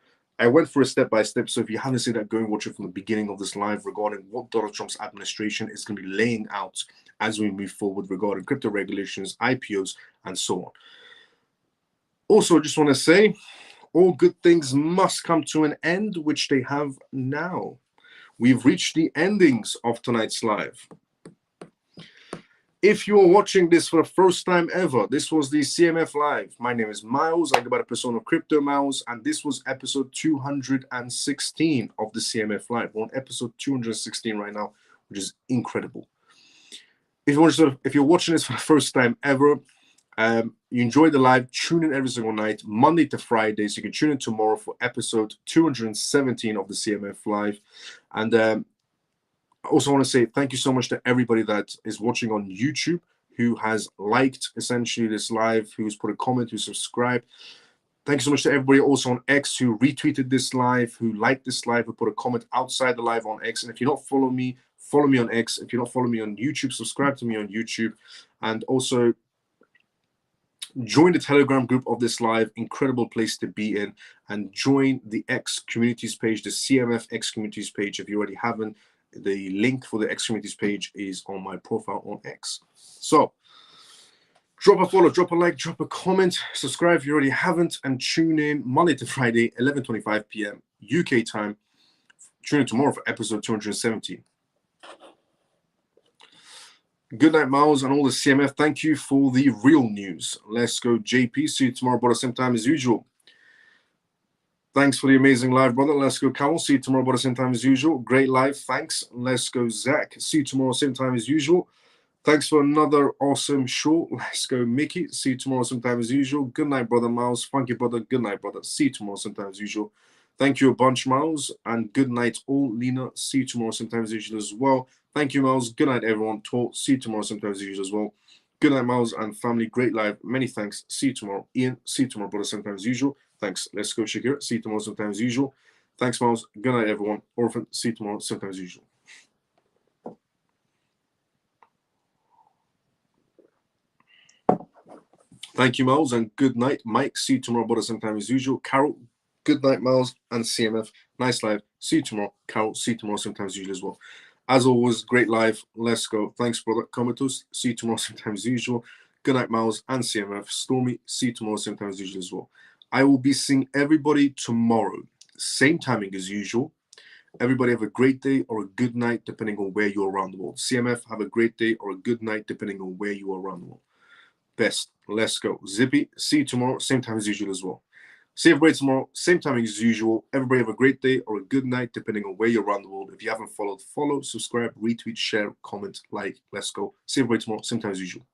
I went for a step-by-step, so if you haven't seen that, go and watch it from the beginning of this live regarding what Donald Trump's administration is going to be laying out as we move forward regarding crypto regulations, IPOs, and so on. Also, I just want to say, all good things must come to an end, which they have now. We've reached the endings of tonight's live. If you're watching this for the first time ever, this was the CMF Live. My name is Miles. I go by the persona Crypto Miles, and this was episode 216 of the CMF Live. We're on episode 216 right now, which is incredible. If you're watching this for the first time ever, you enjoy the live, tune in every single night, Monday to Friday. So you can tune in tomorrow for episode 217 of the CMF Live. And I also want to say thank you so much to everybody that is watching on YouTube, who has liked essentially this live, who's put a comment, who subscribed. Thank you so much to everybody also on X who retweeted this live, who liked this live, who put a comment outside the live on X. And if you're not following me, follow me on X. If you're not following me on YouTube, subscribe to me on YouTube. And also join the Telegram group of this live, incredible place to be in. And join the X communities page, the CMF X communities page if you already haven't. The link for the X communities page is on my profile on X. So Drop a follow, drop a like, drop a comment, subscribe if you already haven't, and tune in Monday to Friday, 11:25 p.m. UK time. Tune in tomorrow for episode 217. Good night, Miles, and all the CMF. Thank you for the real news. Let's go, JP. See you tomorrow, about the same time as usual. Thanks for the amazing live, brother. Let's go, Carol. See you tomorrow, about the same time as usual. Great live. Thanks. Let's go, Zach. See you tomorrow, same time as usual. Thanks for another awesome show. Let's go, Mickey. See you tomorrow, same time as usual. Good night, brother Miles. Funky brother. Good night, brother. See you tomorrow, same time as usual. Thank you a bunch, Miles. And good night, all. Lena. See you tomorrow, same time as usual as well. Thank you, Miles. Good night, everyone. Talk. See you tomorrow, same time as usual as well. Good night, Miles and family. Great live. Many thanks. See you tomorrow. Ian. See you tomorrow, brother, same time as usual. Thanks. Let's go, Shakira. See you tomorrow, same time as usual. Thanks, Miles. Good night, everyone. Orphan. See you tomorrow, same time as usual. Thank you, Miles, and good night, Mike. See you tomorrow, about the same time as usual. Carol, good night, Miles, and CMF. Nice live. See you tomorrow. Carol, see you tomorrow, same time as usual as well. As always, great live. Let's go. Thanks, brother. Comatose. See you tomorrow, same time as usual. Good night, Miles and CMF. Stormy, see you tomorrow, same time as usual as well. I will be seeing everybody tomorrow. Same timing as usual. Everybody have a great day or a good night, depending on where you're around the world. CMF, have a great day or a good night, depending on where you are around the world. Best. Let's go. Zippy, see you tomorrow, same time as usual as well. See everybody tomorrow, same timing as usual. Everybody have a great day or a good night, depending on where you're around the world. If you haven't followed, follow, subscribe, retweet, share, comment, like. Let's go. See everybody tomorrow, same time as usual.